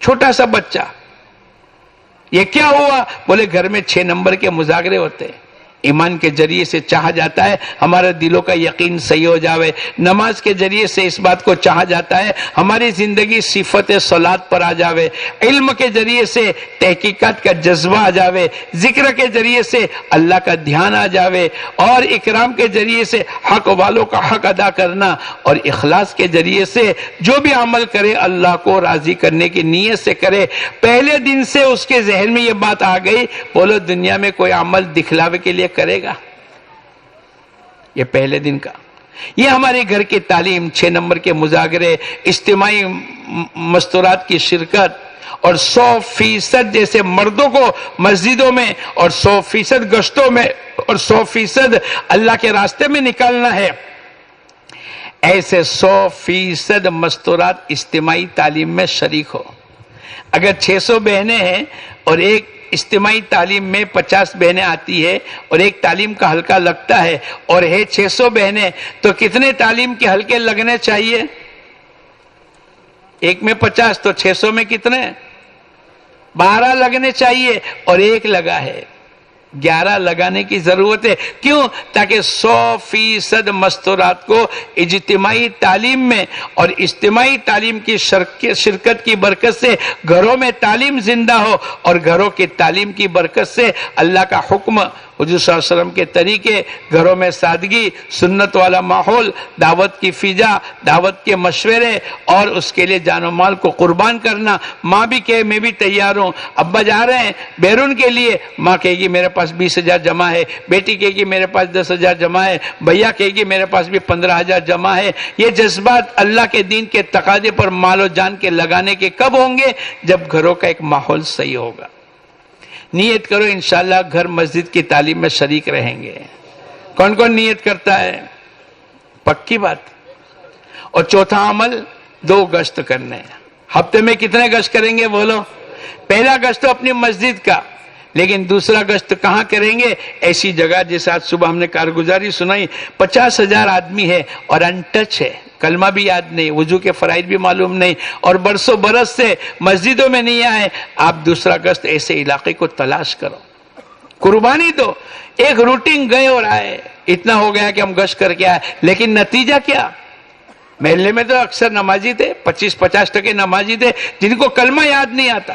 A: چھوٹا سا بچہ، یہ کیا ہوا؟ بولے گھر میں 6 نمبر کے مذاکرے ہوتے ہیں. ایمان کے ذریعے سے چاہا جاتا ہے ہمارے دلوں کا یقین صحیح ہو جاوے. نماز کے ذریعے سے اس بات کو چاہا جاتا ہے ہماری زندگی صفت صلات پر آ جاوے. علم کے ذریعے سے تحقیقات کا جذبہ آ جاوے. ذکر کے ذریعے سے اللہ کا دھیان آ جاوے. اور اکرام کے ذریعے سے حق والوں کا حق ادا کرنا. اور اخلاص کے ذریعے سے جو بھی عمل کرے اللہ کو راضی کرنے کی نیت سے کرے. پہلے دن سے اس کے ذہن میں یہ بات آ گئی، بولو دنیا میں کوئی عمل دکھلاوے کے لیے کرے گا؟ یہ پہلے دن کا. یہ ہمارے گھر کی تعلیم، 6 نمبر کے مذاکرے، اجتماعی مستورات کی شرکت، اور 100% جیسے مردوں کو مسجدوں میں اور 100% گشتوں میں اور 100% اللہ کے راستے میں نکالنا ہے، ایسے 100% مستورات اجتماعی تعلیم میں شریک ہو. اگر 600 بہنیں ہیں اور ایک اجتماعی تعلیم میں 50 بہنیں آتی ہے اور ایک تعلیم کا حلقہ لگتا ہے اور ہے 600 بہنیں، تو کتنے تعلیم کے حلقے لگنے چاہیے؟ ایک میں 50 تو 600 میں کتنے؟ 12 لگنے چاہیے اور ایک لگا ہے، 11 لگانے کی ضرورت ہے۔ کیوں؟ تاکہ 100% مستورات کو اجتماعی تعلیم میں اور اجتماعی تعلیم کی شرکت کی برکت سے گھروں میں تعلیم زندہ ہو، اور گھروں کی تعلیم کی برکت سے اللہ کا حکم، حضور صلی اللہ علیہ وسلم کے طریقے، گھروں میں سادگی، سنت والا ماحول، دعوت کی فضا، دعوت کے مشورے، اور اس کے لیے جان و مال کو قربان کرنا۔ ماں بھی کہے میں بھی تیار ہوں، ابا جا رہے ہیں بیرون کے لیے، ماں کہے گی میرے پاس 20,000 جمع ہے، بیٹی کہے گی میرے پاس 10,000 جمع ہے، بھیا کہے گی میرے پاس بھی 15,000 جمع ہے۔ یہ جذبات اللہ کے دین کے تقاضے پر مال و جان کے لگانے کے کب ہوں گے؟ جب گھروں کا ایک ماحول صحیح ہوگا۔ نیت کرو انشاءاللہ گھر مسجد کی تعلیم میں شریک رہیں گے۔ کون کون نیت کرتا ہے؟ پکی بات۔ اور چوتھا عمل 2 گشت کرنے ہیں۔ ہفتے میں کتنے گشت کریں گے بولو؟ پہلا گشت تو اپنی مسجد کا، لیکن دوسرا گشت کہاں کریں گے؟ ایسی جگہ جیسے آج صبح ہم نے کارگزاری سنائی، 50,000 آدمی ہے اور انٹچ ہے، کلمہ بھی یاد نہیں، وضو کے فرائض بھی معلوم نہیں، اور برسوں برس سے مسجدوں میں نہیں آئے۔ آپ دوسرا گشت ایسے علاقے کو تلاش کرو، قربانی دو۔ ایک روٹین گئے اور آئے، اتنا ہو گیا کہ ہم گشت کر کے آئے، لیکن نتیجہ کیا؟ محلے میں تو اکثر نمازی تھے، 25-50% نمازی تھے جن کو کلمہ یاد نہیں آتا۔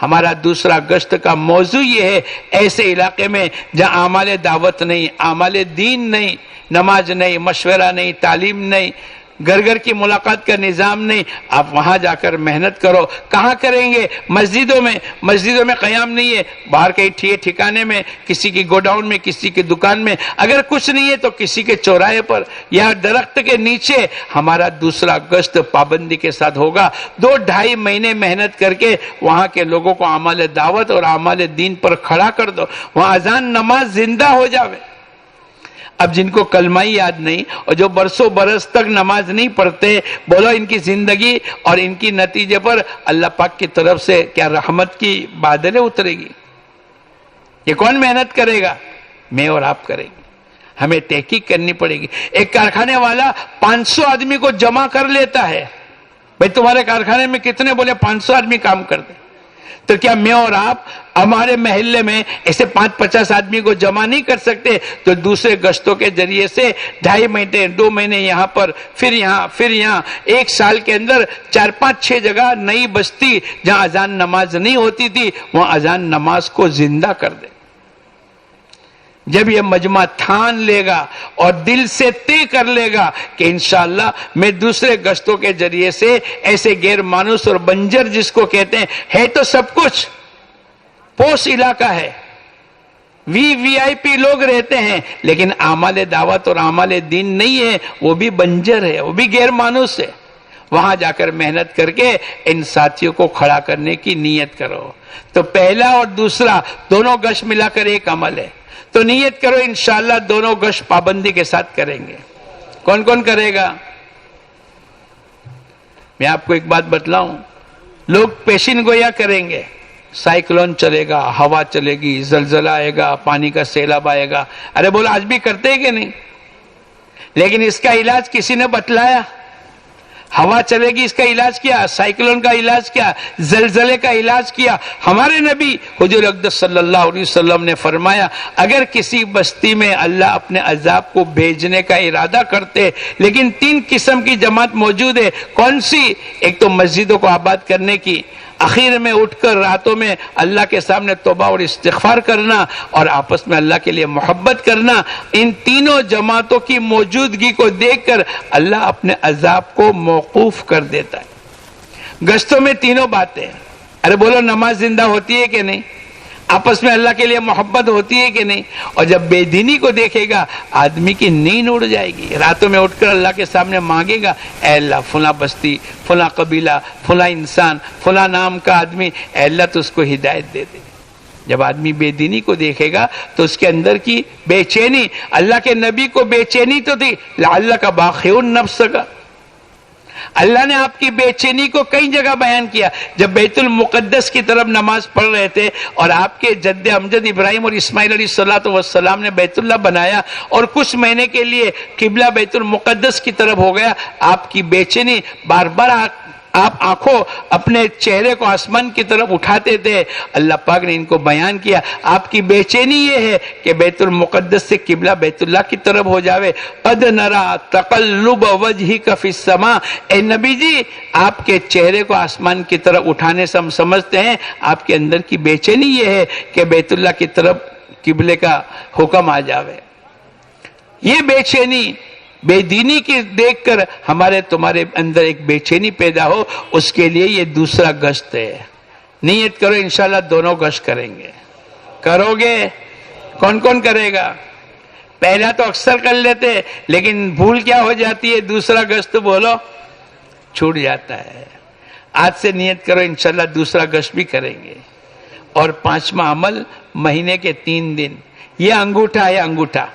A: ہمارا دوسرا گشت کا موضوع یہ ہے، ایسے علاقے میں جہاں اعمال دعوت نہیں، اعمال دین نہیں، نماز نہیں، مشورہ نہیں، تعلیم نہیں، گھر گھر کی ملاقات کا نظام نہیں، آپ وہاں جا کر محنت کرو۔ کہاں کریں گے؟ مسجدوں میں۔ مسجدوں میں قیام نہیں ہے، باہر کہیں ٹھکانے میں، کسی کی گوڈاؤن میں، کسی کی دکان میں، اگر کچھ نہیں ہے تو کسی کے چوراہے پر یا درخت کے نیچے۔ ہمارا دوسرا گشت پابندی کے ساتھ ہوگا۔ 2-2.5 مہینے محنت کر کے وہاں کے لوگوں کو اعمال دعوت اور اعمال دین پر کھڑا کر دو، وہاں اذان نماز زندہ ہو جاوے۔ اب جن کو کلمہ ہی یاد نہیں اور جو برسوں برس تک نماز نہیں پڑھتے، بولو ان کی زندگی اور ان کی نتیجے پر اللہ پاک کی طرف سے کیا رحمت کی بادلیں اترے گی؟ یہ کون محنت کرے گا؟ میں اور آپ کریں گے۔ ہمیں تحقیق کرنی پڑے گی۔ ایک کارخانے والا 500 آدمی کو جمع کر لیتا ہے، بھئی تمہارے کارخانے میں کتنے؟ بولے 500 آدمی کام کرتے۔ تو کیا میں اور آپ ہمارے محلے میں ایسے 5-50 آدمی کو جمع نہیں کر سکتے؟ تو دوسرے گشتوں کے ذریعے سے 2.5 مہینے 2 مہینے یہاں پر، پھر یہاں، 1 سال کے اندر 4-5-6 جگہ نئی بستی جہاں اذان نماز نہیں ہوتی تھی وہاں اذان نماز کو زندہ کر دے۔ جب یہ مجمع ٹھان لے گا اور دل سے طے کر لے گا کہ انشاءاللہ میں دوسرے گشتوں کے ذریعے سے ایسے غیر مانوس اور بنجر جس کو کہتے ہیں، ہے تو سب کچھ پوش علاقہ ہے، VIP لوگ رہتے ہیں، لیکن اعمال دعوت اور اعمال دین نہیں ہے، وہ بھی بنجر ہے، وہ بھی غیر مانوس ہے۔ وہاں جا کر محنت کر کے ان ساتھیوں کو کھڑا کرنے کی نیت کرو۔ تو پہلا اور دوسرا دونوں گشت ملا کر ایک عمل ہے، تو نیت کرو انشاءاللہ دونوں گشت پابندی کے ساتھ کریں گے۔ کون کون کرے گا؟ میں آپ کو ایک بات بتلاؤں، لوگ پیشین گویا کریں گے، سائیکلون چلے گا، ہوا چلے گی، زلزلہ آئے گا، پانی کا سیلاب آئے گا۔ ارے بولو آج بھی کرتے ہیں کہ نہیں؟ لیکن اس کا علاج کسی نے بتلایا؟ ہوا چلے گی اس کا علاج کیا؟ سائیکلون کا علاج کیا؟ زلزلے کا علاج کیا؟ ہمارے نبی حضور اقدس صلی اللہ علیہ وسلم نے فرمایا اگر کسی بستی میں اللہ اپنے عذاب کو بھیجنے کا ارادہ کرتے، لیکن 3 قسم کی جماعت موجود ہے۔ کون سی؟ ایک تو مسجدوں کو آباد کرنے کی، اخیر میں اٹھ کر راتوں میں اللہ کے سامنے توبہ اور استغفار کرنا، اور آپس میں اللہ کے لیے محبت کرنا۔ ان تینوں جماعتوں کی موجودگی کو دیکھ کر اللہ اپنے عذاب کو موقوف کر دیتا ہے۔ گشتوں میں تینوں باتیں، ارے بولو نماز زندہ ہوتی ہے کہ نہیں؟ آپس میں اللہ کے لیے محبت ہوتی ہے کہ نہیں؟ اور جب بے دینی کو دیکھے گا آدمی کی نیند اڑ جائے گی، راتوں میں اٹھ کر اللہ کے سامنے مانگے گا، اے اللہ فلاں بستی، فلاں قبیلہ، فلاں انسان، فلاں نام کا آدمی، اے اللہ تو اس کو ہدایت دے دے۔ جب آدمی بے دینی کو دیکھے گا تو اس کے اندر کی بے چینی، اللہ کے نبی کو بے چینی تو تھی، لعلک باخع نفسک، اللہ نے آپ کی بے چینی کو کئی جگہ بیان کیا. جب بیت المقدس کی طرف نماز پڑھ رہے تھے اور آپ کے جد امجد ابراہیم اور اسماعیل علیہ الصلوۃ والسلام نے بیت اللہ بنایا اور کچھ مہینے کے لیے قبلہ بیت المقدس کی طرف ہو گیا, آپ کی بے چینی بار بار آپ آنکھوں اپنے چہرے کو آسمان کی طرف اٹھاتے تھے. اللہ پاک نے ان کو بیان کیا, آپ کی بے چینی یہ ہے کہ بیت المقدس سے قبلہ بیت اللہ کی طرف ہو جاوے. قد نرا تقلب وجہک فی السماء, اے نبی جی آپ کے چہرے کو آسمان کی طرف اٹھانے سے ہم سمجھتے ہیں آپ کے اندر کی بے چینی یہ ہے کہ بیت اللہ کی طرف قبلے کا حکم آ جاوے. یہ بے چینی بے دینی کی دیکھ کر ہمارے تمہارے اندر ایک بے چینی پیدا ہو, اس کے لیے یہ دوسرا گشت ہے. نیت کرو انشاءاللہ دونوں گشت کریں گے. کرو گے؟ کون کون کرے گا؟ پہلا تو اکثر کر لیتے لیکن بھول کیا ہو جاتی ہے, دوسرا گشت بولو چھوٹ جاتا ہے. آج سے نیت کرو انشاءاللہ دوسرا گشت بھی کریں گے. اور 5واں عمل مہینے کے 3 دن, یہ انگوٹھا ہے. انگوٹھا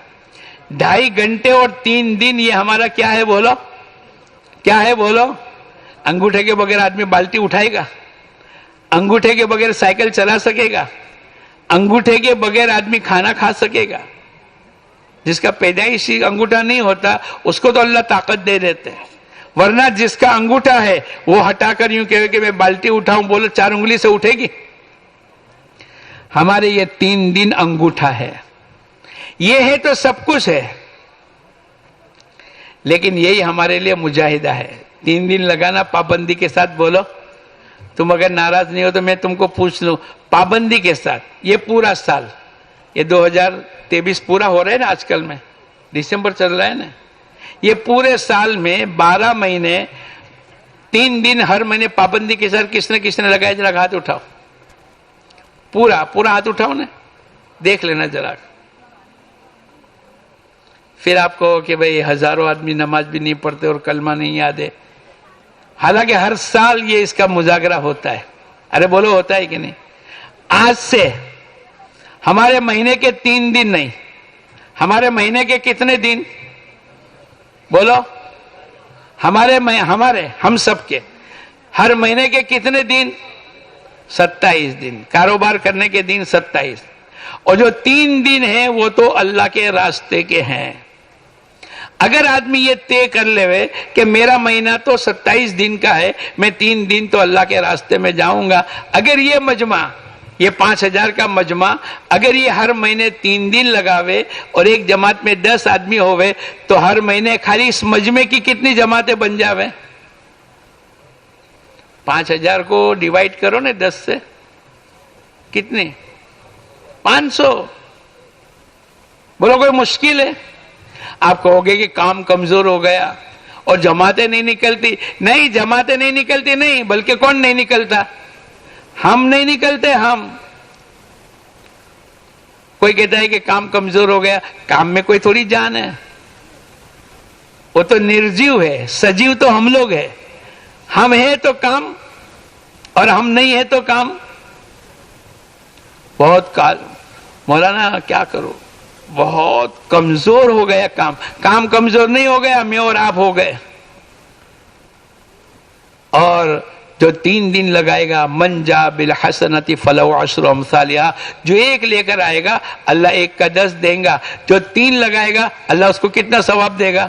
A: 2.5 گھنٹے اور 3 دن یہ ہمارا کیا ہے بولو, کیا ہے بولو؟ انگوٹھے کے بغیر آدمی بالٹی اٹھائے گا؟ انگوٹھے کے بغیر سائیکل چلا سکے گا؟ انگوٹھے کے بغیر آدمی کھانا کھا سکے گا؟ جس کا پیدائشی انگوٹھا نہیں ہوتا اس کو تو اللہ طاقت دے دیتے ہیں, ورنہ جس کا انگوٹھا ہے وہ ہٹا کر یوں کہے کہ میں بالٹی اٹھاؤں, بولو 4 انگلی سے اٹھے گی؟ ہمارے یہ 3 دن انگوٹھا ہے. یہ ہے تو سب کچھ ہے, لیکن یہی ہمارے لیے مجاہدہ ہے. 3 دن لگانا پابندی کے ساتھ. بولو تم اگر ناراض نہیں ہو تو میں تم کو پوچھ لوں, پابندی کے ساتھ یہ پورا سال, یہ 2023 پورا ہو رہا ہے نا, آج کل میں دسمبر چل رہا ہے نا, یہ پورے سال میں 12 مہینے 3 دن ہر مہینے پابندی کے ساتھ کس نے لگایا؟ ذرا ہاتھ اٹھاؤ, پورا ہاتھ اٹھاؤ نا, دیکھ لینا ذرا. پھر آپ کہو کہ بھئی ہزاروں آدمی نماز بھی نہیں پڑھتے اور کلمہ نہیں یاد ہے. حالانکہ ہر سال یہ اس کا مذاکرہ ہوتا ہے. ارے بولو ہوتا ہے کہ نہیں؟ آج سے ہمارے مہینے کے 3 دن نہیں, ہمارے مہینے کے کتنے دن بولو؟ ہم سب کے ہر مہینے کے کتنے دن؟ 27 دن. کاروبار کرنے کے دن 27, اور جو 3 دن ہیں وہ تو اللہ کے راستے کے ہیں. اگر آدمی یہ طے کر لے کہ میرا مہینہ تو 27 دن کا ہے, میں 3 دن تو اللہ کے راستے میں جاؤں گا, اگر یہ مجمع, یہ 5000 کا مجمع اگر یہ ہر مہینے 3 دن لگاوے اور ایک جماعت میں 10 آدمی ہوئے تو ہر مہینے خالی اس مجمع کی کتنی جماعتیں بن جاوے؟ 5000 کو ڈیوائڈ کرو نا 10 سے, کتنے؟ 500. بولو کوئی مشکل ہے؟ آپ کہو گے کہ کام کمزور ہو گیا اور جماعتیں نہیں نکلتی. نہیں, جماعتیں نہیں نکلتی نہیں, بلکہ کون نہیں نکلتا؟ ہم نہیں نکلتے. ہم کوئی کہتا ہے کہ کام کمزور ہو گیا, کام میں کوئی تھوڑی جان ہے, وہ تو نرجیو ہے, سجیو تو ہم لوگ ہیں. ہم ہیں تو کام, اور ہم نہیں ہے تو کام. بہت مولانا کیا کرو, بہت کمزور ہو گیا کام کمزور نہیں ہو گیا, میں اور آپ ہو گئے. اور جو 3 دن لگائے گا, من جا بالحسنۃ فلہ عشر امثالھا, جو 1 لے کر آئے گا اللہ 1 کا 10 دیں گا. جو 3 لگائے گا اللہ اس کو کتنا ثواب دے گا؟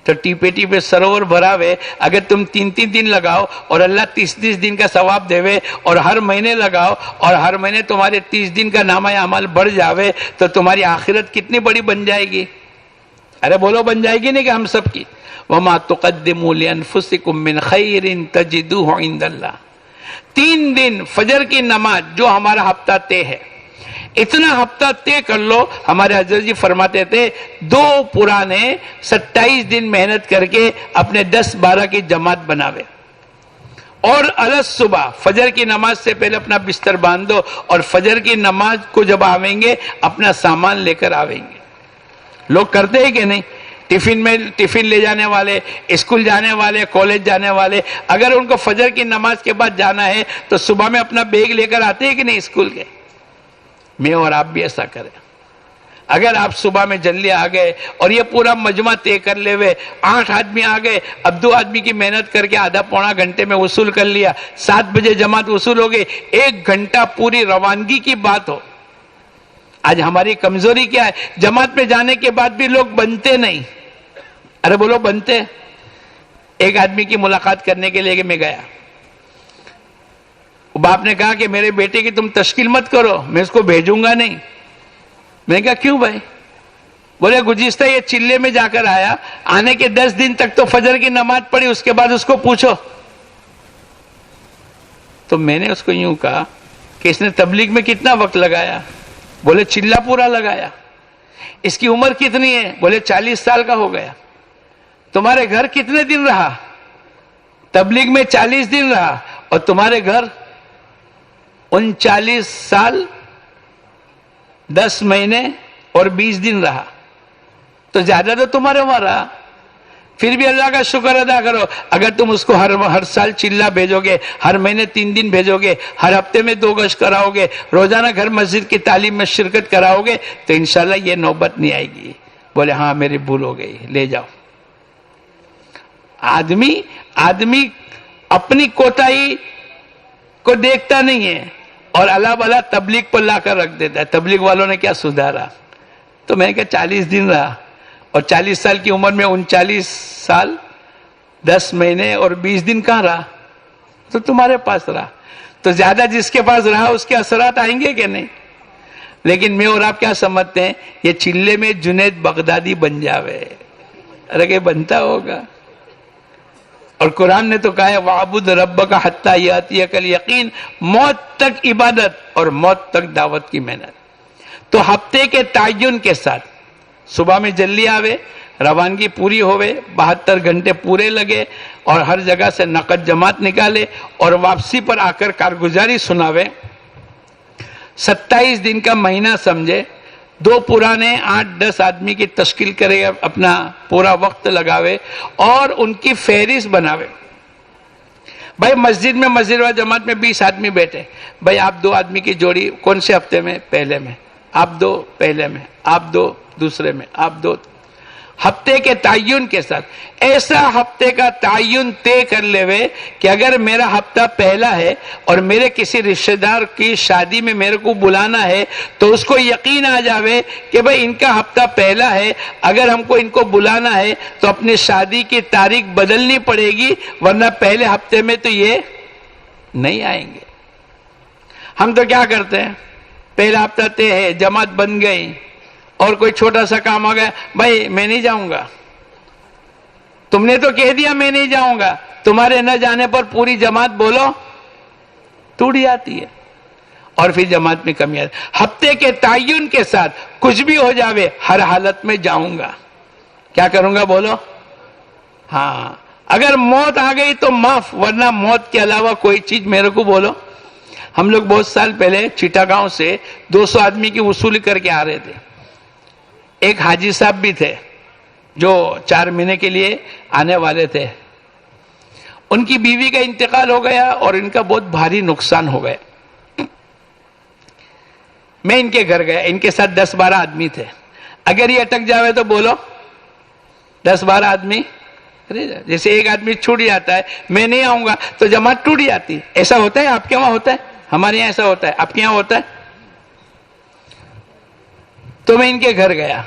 A: تو ٹیپے ٹیپے سروور بھراوے, اگر تم 3 دن لگاؤ اور اللہ 30 دن کا ثواب دے, اور ہر مہینے لگاؤ اور ہر مہینے تمہارے 30 دن کا نامہ اعمال بڑھ جاوے, تو تمہاری آخرت کتنی بڑی بن جائے گی. ارے بولو بن جائے گی نہیں کہ ہم سب کی. وَمَا تُقَدِّمُوا لِأَنفُسِكُم مِّن خَيْرٍ تَجِدُوهُ عِندَ اللَّهِ. 3 دن فجر کی نماز جو ہمارا ہفتہ طے ہے, اتنا ہفتہ طے کر لو. ہمارے حضرت جی فرماتے تھے 2 پرانے 27 دن محنت کر کے اپنے 10-12 کی جماعت بناوے, اور صبح فجر کی نماز سے پہلے اپنا بستر باندھو, اور فجر کی نماز کو جب آویں گے اپنا سامان لے کر آویں گے. لوگ کرتے ہیں کہ نہیں؟ ٹفن لے جانے والے, اسکول جانے والے, کالج جانے والے, اگر ان کو فجر کی نماز کے بعد جانا ہے تو صبح میں اپنا بیگ لے کر آتے ہیں کہ نہیں اسکول کے؟ میں اور آپ بھی ایسا کریں. اگر آپ صبح میں جلدی آ گئے اور یہ پورا مجمع طے کر لے ہوئے 8 آدمی آ گئے، اب 2 آدمی کی محنت کر کے آدھا پونا گھنٹے میں وصول کر لیا، 7 بجے جماعت وصول ہو گئی، 1 گھنٹہ پوری روانگی کی بات ہو۔ آج ہماری کمزوری کیا ہے؟ جماعت میں جانے کے بعد بھی لوگ بنتے نہیں۔ ارے بولو بنتے؟ ایک آدمی کی ملاقات کرنے کے لیے میں گیا، باپ نے کہا کہ میرے بیٹے کی تم تشکیل مت کرو، میں اس کو بھیجوں گا نہیں۔ میں نے کہا کیوں بھائی؟ بولے گزشتہ یہ چلے میں جا کر آیا، آنے کے 10 دن تک تو فجر کی نماز پڑھی، اس کے بعد اس کو پوچھو۔ تو میں نے اس کو یوں کہا کہ اس نے تبلیغ میں کتنا وقت لگایا؟ بولے چلہ پورا لگایا۔ اس کی عمر کتنی ہے؟ بولے 40 سال کا ہو گیا۔ تمہارے گھر کتنے دن رہا؟ تبلیغ میں 40 دن رہا، اور تمہارے گھر 39 سال 10 مہینے اور 20 دن رہا، تو زیادہ تو تمہارے وہاں رہا۔ پھر بھی اللہ کا شکر ادا کرو، اگر تم اس کو ہر سال چلہ بھیجو گے، ہر مہینے 3 دن بھیجو گے، ہر ہفتے میں 2 گشت کراؤ گے، روزانہ گھر مسجد کی تعلیم میں شرکت کراؤ گے، تو انشاءاللہ یہ نوبت نہیں آئے گی۔ بولے ہاں میری بھول ہو گئی، لے جاؤ۔ آدمی اپنی کوتاہی کو دیکھتا نہیں ہے اور اللہ بلا تبلیغ پر لا کر رکھ دیتا ہے، تبلیغ والوں نے کیا سدھارا۔ تو میں نے کہا 40 دن رہا، اور 40 سال کی عمر میں 39 سال 10 مہینے اور 20 دن کہاں رہا؟ تو تمہارے پاس رہا۔ تو زیادہ جس کے پاس رہا اس کے اثرات آئیں گے کہ نہیں؟ لیکن میں اور آپ کیا سمجھتے ہیں؟ یہ چلے میں جنید بغدادی بن جاوے، ارے کہ بنتا ہوگا؟ اور قرآن نے تو کہا ہے وَعْبُدْ رَبَّكَ حَتَّى يَأْتِيَكَ الْيَقِينُ، موت تک عبادت اور موت تک دعوت کی محنت۔ تو ہفتے کے تعین کے ساتھ صبح میں جلدی آوے، روانگی پوری ہوئے، 72 گھنٹے پورے لگے، اور ہر جگہ سے نقد جماعت نکالے، اور واپسی پر آ کر کارگزاری سناوے۔ 27 دن کا مہینہ سمجھے، 2 پرانے 8-10 آدمی کی تشکیل کرے، اپنا پورا وقت لگاوے اور ان کی فہرست بناوے۔ بھائی مسجد و جماعت میں 20 آدمی بیٹھے، بھائی آپ 2 آدمی کی جوڑی کون سے ہفتے میں؟ پہلے میں۔ آپ 2 پہلے میں، آپ 2 دوسرے میں، آپ 2 ہفتے کے تعین کے ساتھ۔ ایسا ہفتے کا تعین طے کر لے کہ اگر میرا ہفتہ پہلا ہے اور میرے کسی رشتہ دار کی شادی میں میرے کو بلانا ہے، تو اس کو یقین آ جاوے کہ بھئی ان کا ہفتہ پہلا ہے، اگر ہم کو ان کو بلانا ہے تو اپنی شادی کی تاریخ بدلنی پڑے گی، ورنہ پہلے ہفتے میں تو یہ نہیں آئیں گے۔ ہم تو کیا کرتے ہیں؟ پہلا ہفتہ طے ہے، جماعت بن گئی، اور کوئی چھوٹا سا کام آ گیا، بھائی میں نہیں جاؤں گا۔ تم نے تو کہہ دیا میں نہیں جاؤں گا، تمہارے نہ جانے پر پوری جماعت بولو ٹوٹ جاتی ہے، اور پھر جماعت میں کمی آتی۔ ہفتے کے تعین کے ساتھ کچھ بھی ہو جاوے، ہر حالت میں جاؤں گا۔ کیا کروں گا بولو؟ ہاں، اگر موت آ گئی تو معاف، ورنہ موت کے علاوہ کوئی چیز میرے کو بولو۔ ہم لوگ بہت سال پہلے چیٹا گاؤں سے 200 آدمی کی وصولی کر کے آ رہے تھے۔ ایک حاجی صاحب بھی تھے جو 4 مہینے کے لیے آنے والے تھے، ان کی بیوی کا انتقال ہو گیا اور ان کا بہت بھاری نقصان ہو گیا۔ میں ان کے گھر گیا، ان کے ساتھ 10-12 آدمی تھے۔ اگر یہ اٹک جاوے تو بولو 10-12 آدمی، جیسے ایک آدمی چھوٹ جاتا ہے، میں نہیں آؤں گا تو جماعت ٹوٹ جاتی۔ ایسا ہوتا ہے؟ آپ کے وہاں ہوتا ہے؟ ہمارے یہاں ایسا ہوتا ہے، آپ کے یہاں ہوتا ہے؟ تو میں ان کے گھر گیا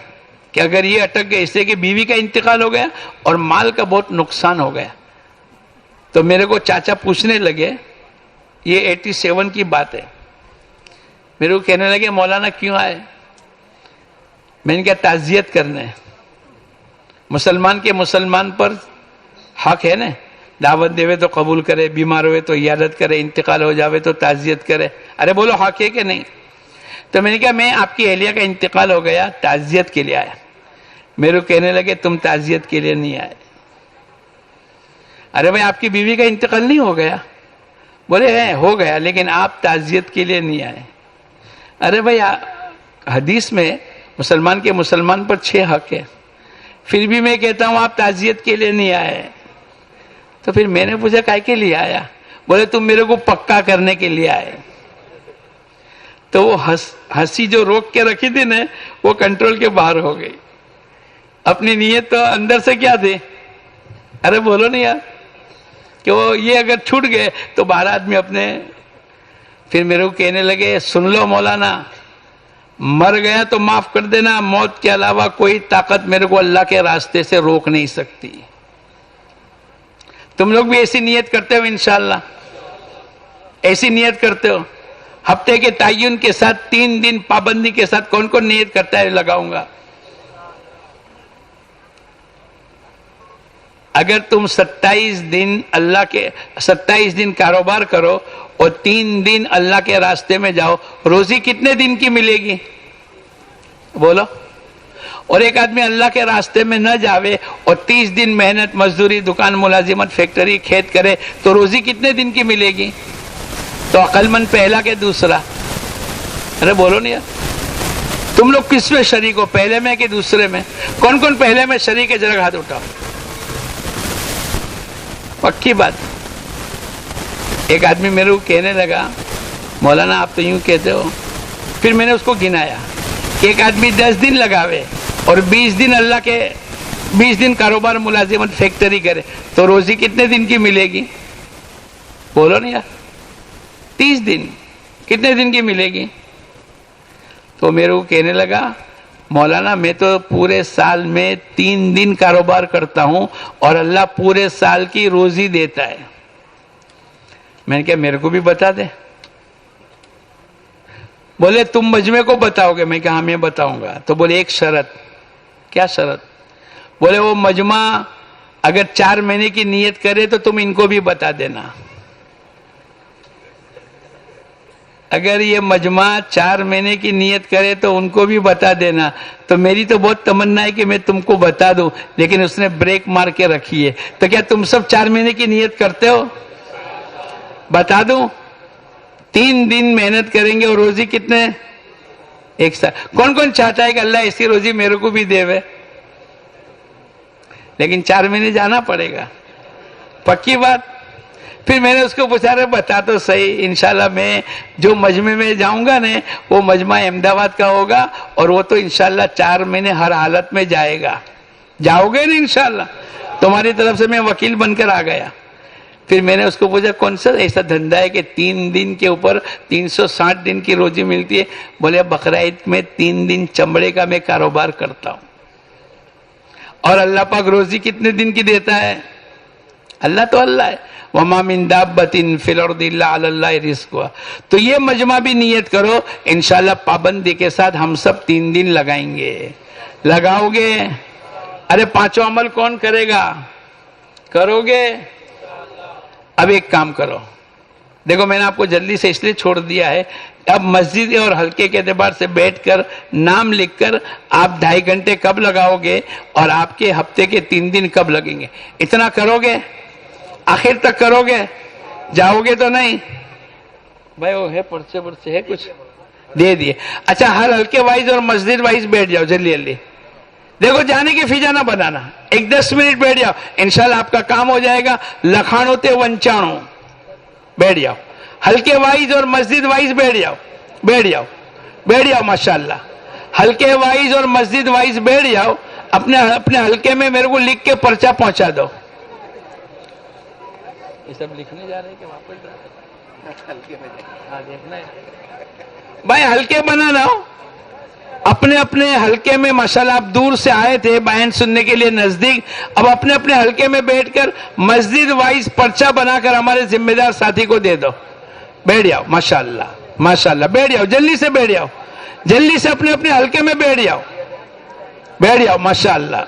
A: کہ اگر یہ اٹک گئے، اس سے کہ بیوی کا انتقال ہو گیا اور مال کا بہت نقصان ہو گیا، تو میرے کو چاچا پوچھنے لگے، یہ 87 کی بات ہے، میرے کو کہنے لگے مولانا کیوں آئے؟ میں نے کہا تعزیت کرنے، مسلمان کے مسلمان پر حق ہے نا، دعوت دے تو قبول کرے، بیمار ہوئے تو عیادت کرے، انتقال ہو جاوے تو تعزیت کرے۔ ارے بولو حق ہے کہ نہیں؟ تو میں نے کہا میں آپ کی اہلیہ کا انتقال ہو گیا، تعزیت کے لیے آیا۔ میرے کو کہنے لگے تم تعزیت کے لیے نہیں آئے۔ ارے بھائی آپ کی بیوی کا انتقال نہیں ہو گیا؟ بولے ہے ہو گیا، لیکن آپ تعزیت کے لیے نہیں آئے۔ ارے بھائی حدیث میں مسلمان کے مسلمان پر 6 حق ہے، پھر بھی میں کہتا ہوں آپ تعزیت کے لیے نہیں آئے۔ تو پھر میں نے پوچھا کائے کے لیے آیا؟ بولے تم میرے کو پکا کرنے کے لیے آئے۔ تو وہ ہنسی جو روک کے رکھی تھی نا وہ کنٹرول کے باہر ہو گئی. اپنی نیت تو اندر سے کیا تھی؟ ارے بولو نہیں یار کہ وہ یہ اگر چھوٹ گئے تو باہر آدمی اپنے. پھر میرے کو کہنے لگے سن لو مولانا، مر گیا تو معاف کر دینا، موت کے علاوہ کوئی طاقت میرے کو اللہ کے راستے سے روک نہیں سکتی. تم لوگ بھی ایسی نیت کرتے ہو انشاءاللہ؟ ایسی نیت کرتے ہو؟ ہفتے کے تعین کے ساتھ 3 دن پابندی کے ساتھ کون کون نیت کرتا ہے لگاؤں گا؟ اگر تم 27 دن اللہ کے 27 دن کاروبار کرو اور 3 دن اللہ کے راستے میں جاؤ، روزی کتنے دن کی ملے گی؟ بولو. اور ایک آدمی اللہ کے راستے میں نہ جاوے اور 30 دن محنت مزدوری دکان ملازمت فیکٹری کھیت کرے تو روزی کتنے دن کی ملے گی؟ تو عقل مند پہلا کہ دوسرا؟ ارے بولو نہیں یار. تم لوگ کس میں شریک ہو، پہلے میں کہ دوسرے میں؟ کون کون پہلے میں شریک ہے ذرا ہاتھ اٹھاؤ. پکی بات. ایک آدمی میرے کو کہنے لگا مولانا آپ تو یوں کہتے ہو. پھر میں نے اس کو گنایا کہ ایک آدمی 10 دن لگاوے اور 20 دن اللہ کے 20 دن کاروبار ملازمت فیکٹری کرے تو روزی کتنے دن کی ملے گی؟ بولو نہیں یار. 30 دن کتنے دن کی ملے گی؟ تو میرے کو کہنے لگا مولانا میں تو پورے سال میں 3 دن کاروبار کرتا ہوں اور اللہ پورے سال کی روزی دیتا ہے. میں نے کہا میرے کو بھی بتا دے. بولے تم مجمع کو بتاؤ گے؟ میں کہا ہاں میں بتاؤں گا. تو بولے ایک شرط. کیا شرط؟ بولے وہ مجمع اگر 4 مہینے کی نیت کرے تو تم ان کو بھی بتا دینا. اگر یہ مجمع 4 مہینے کی نیت کرے تو ان کو بھی بتا دینا. تو میری تو بہت تمنا ہے کہ میں تم کو بتا دوں، لیکن اس نے بریک مار کے رکھی ہے. تو کیا تم سب 4 مہینے کی نیت کرتے ہو؟ بتا دوں 3 دن محنت کریں گے اور روزی کتنے؟ ایک سال. کون کون چاہتا ہے کہ اللہ ایسی روزی میرے کو بھی دے؟ لیکن 4 مہینے جانا پڑے گا. پکی بات. پھر میں نے اس کو پوچھا رہے بتا تو صحیح. انشاءاللہ میں جو مجمع میں جاؤں گا نا وہ مجمع احمدآباد کا ہوگا اور وہ تو انشاءاللہ 4 مہینے ہر حالت میں جائے گا. جاؤ گے نا انشاءاللہ؟ تمہاری طرف سے میں وکیل بن کر آ گیا. پھر میں نے اس کو پوچھا کون سا ایسا دھندا ہے کہ 3 دن کے اوپر 360 دن کی روزی ملتی ہے؟ بولے بقرعید میں 3 دن چمڑے کا میں کاروبار کرتا ہوں. اور اللہ پاک روزی کتنے دن کی دیتا ہے؟ اللہ تو اللہ ہے. وَمَا مِن دَابَّةٍ فِي الْأَرْضِ إِلَّا عَلَى اللَّهِ رِزْقُهَا. تو یہ مجمع بھی نیت کرو انشاءاللہ پابندی کے ساتھ ہم سب 3 دن لگائیں گے. لگاؤ گے؟ ارے 5 عمل کون کرے گا؟ کرو گے؟ اب ایک کام کرو. دیکھو میں نے آپ کو جلدی سے اس لیے چھوڑ دیا ہے. اب مسجد اور حلقے کے اعتبار سے بیٹھ کر نام لکھ کر آپ 2.5 گھنٹے کب لگاؤ گے اور آپ کے ہفتے کے 3 دن کب لگیں گے؟ اتنا کرو گے؟ آخر تک کرو گے؟ جاؤ گے تو نہیں؟ بھائی وہ ہے پرچے ہے کچھ دے دیے. اچھا ہر حلقے وائز اور مسجد وائز بیٹھ جاؤ جلدی جلدی. دیکھو جانے کی فضا نہ بنانا. 10 منٹ بیٹھ جاؤ انشاءاللہ آپ کا کام ہو جائے گا. لکھانو تے ونچانو بیٹھ جاؤ. حلقے وائز اور مسجد وائز بیٹھ جاؤ. بیٹھ جاؤ ماشاءاللہ. حلقے وائز اور مسجد وائز بیٹھ جاؤ. اپنے حلقے میں میرے کو لکھ کے پرچہ پہنچا دو. یہ سب لکھنے جا رہے ہیں کہ واپس حلقے میں دیکھنا ہے. بھائی حلقے بنانا ہو اپنے حلقے میں. ماشاءاللہ آپ دور سے آئے تھے بیان سننے کے لیے نزدیک. اب اپنے حلقے میں بیٹھ کر مسجد وائز پرچہ بنا کر ہمارے ذمہ دار ساتھی کو دے دو. بیٹھ جاؤ ماشاءاللہ بیٹھ جاؤ. جلدی سے بیٹھ جاؤ. جلدی سے اپنے حلقے میں بیٹھ جاؤ ماشاءاللہ.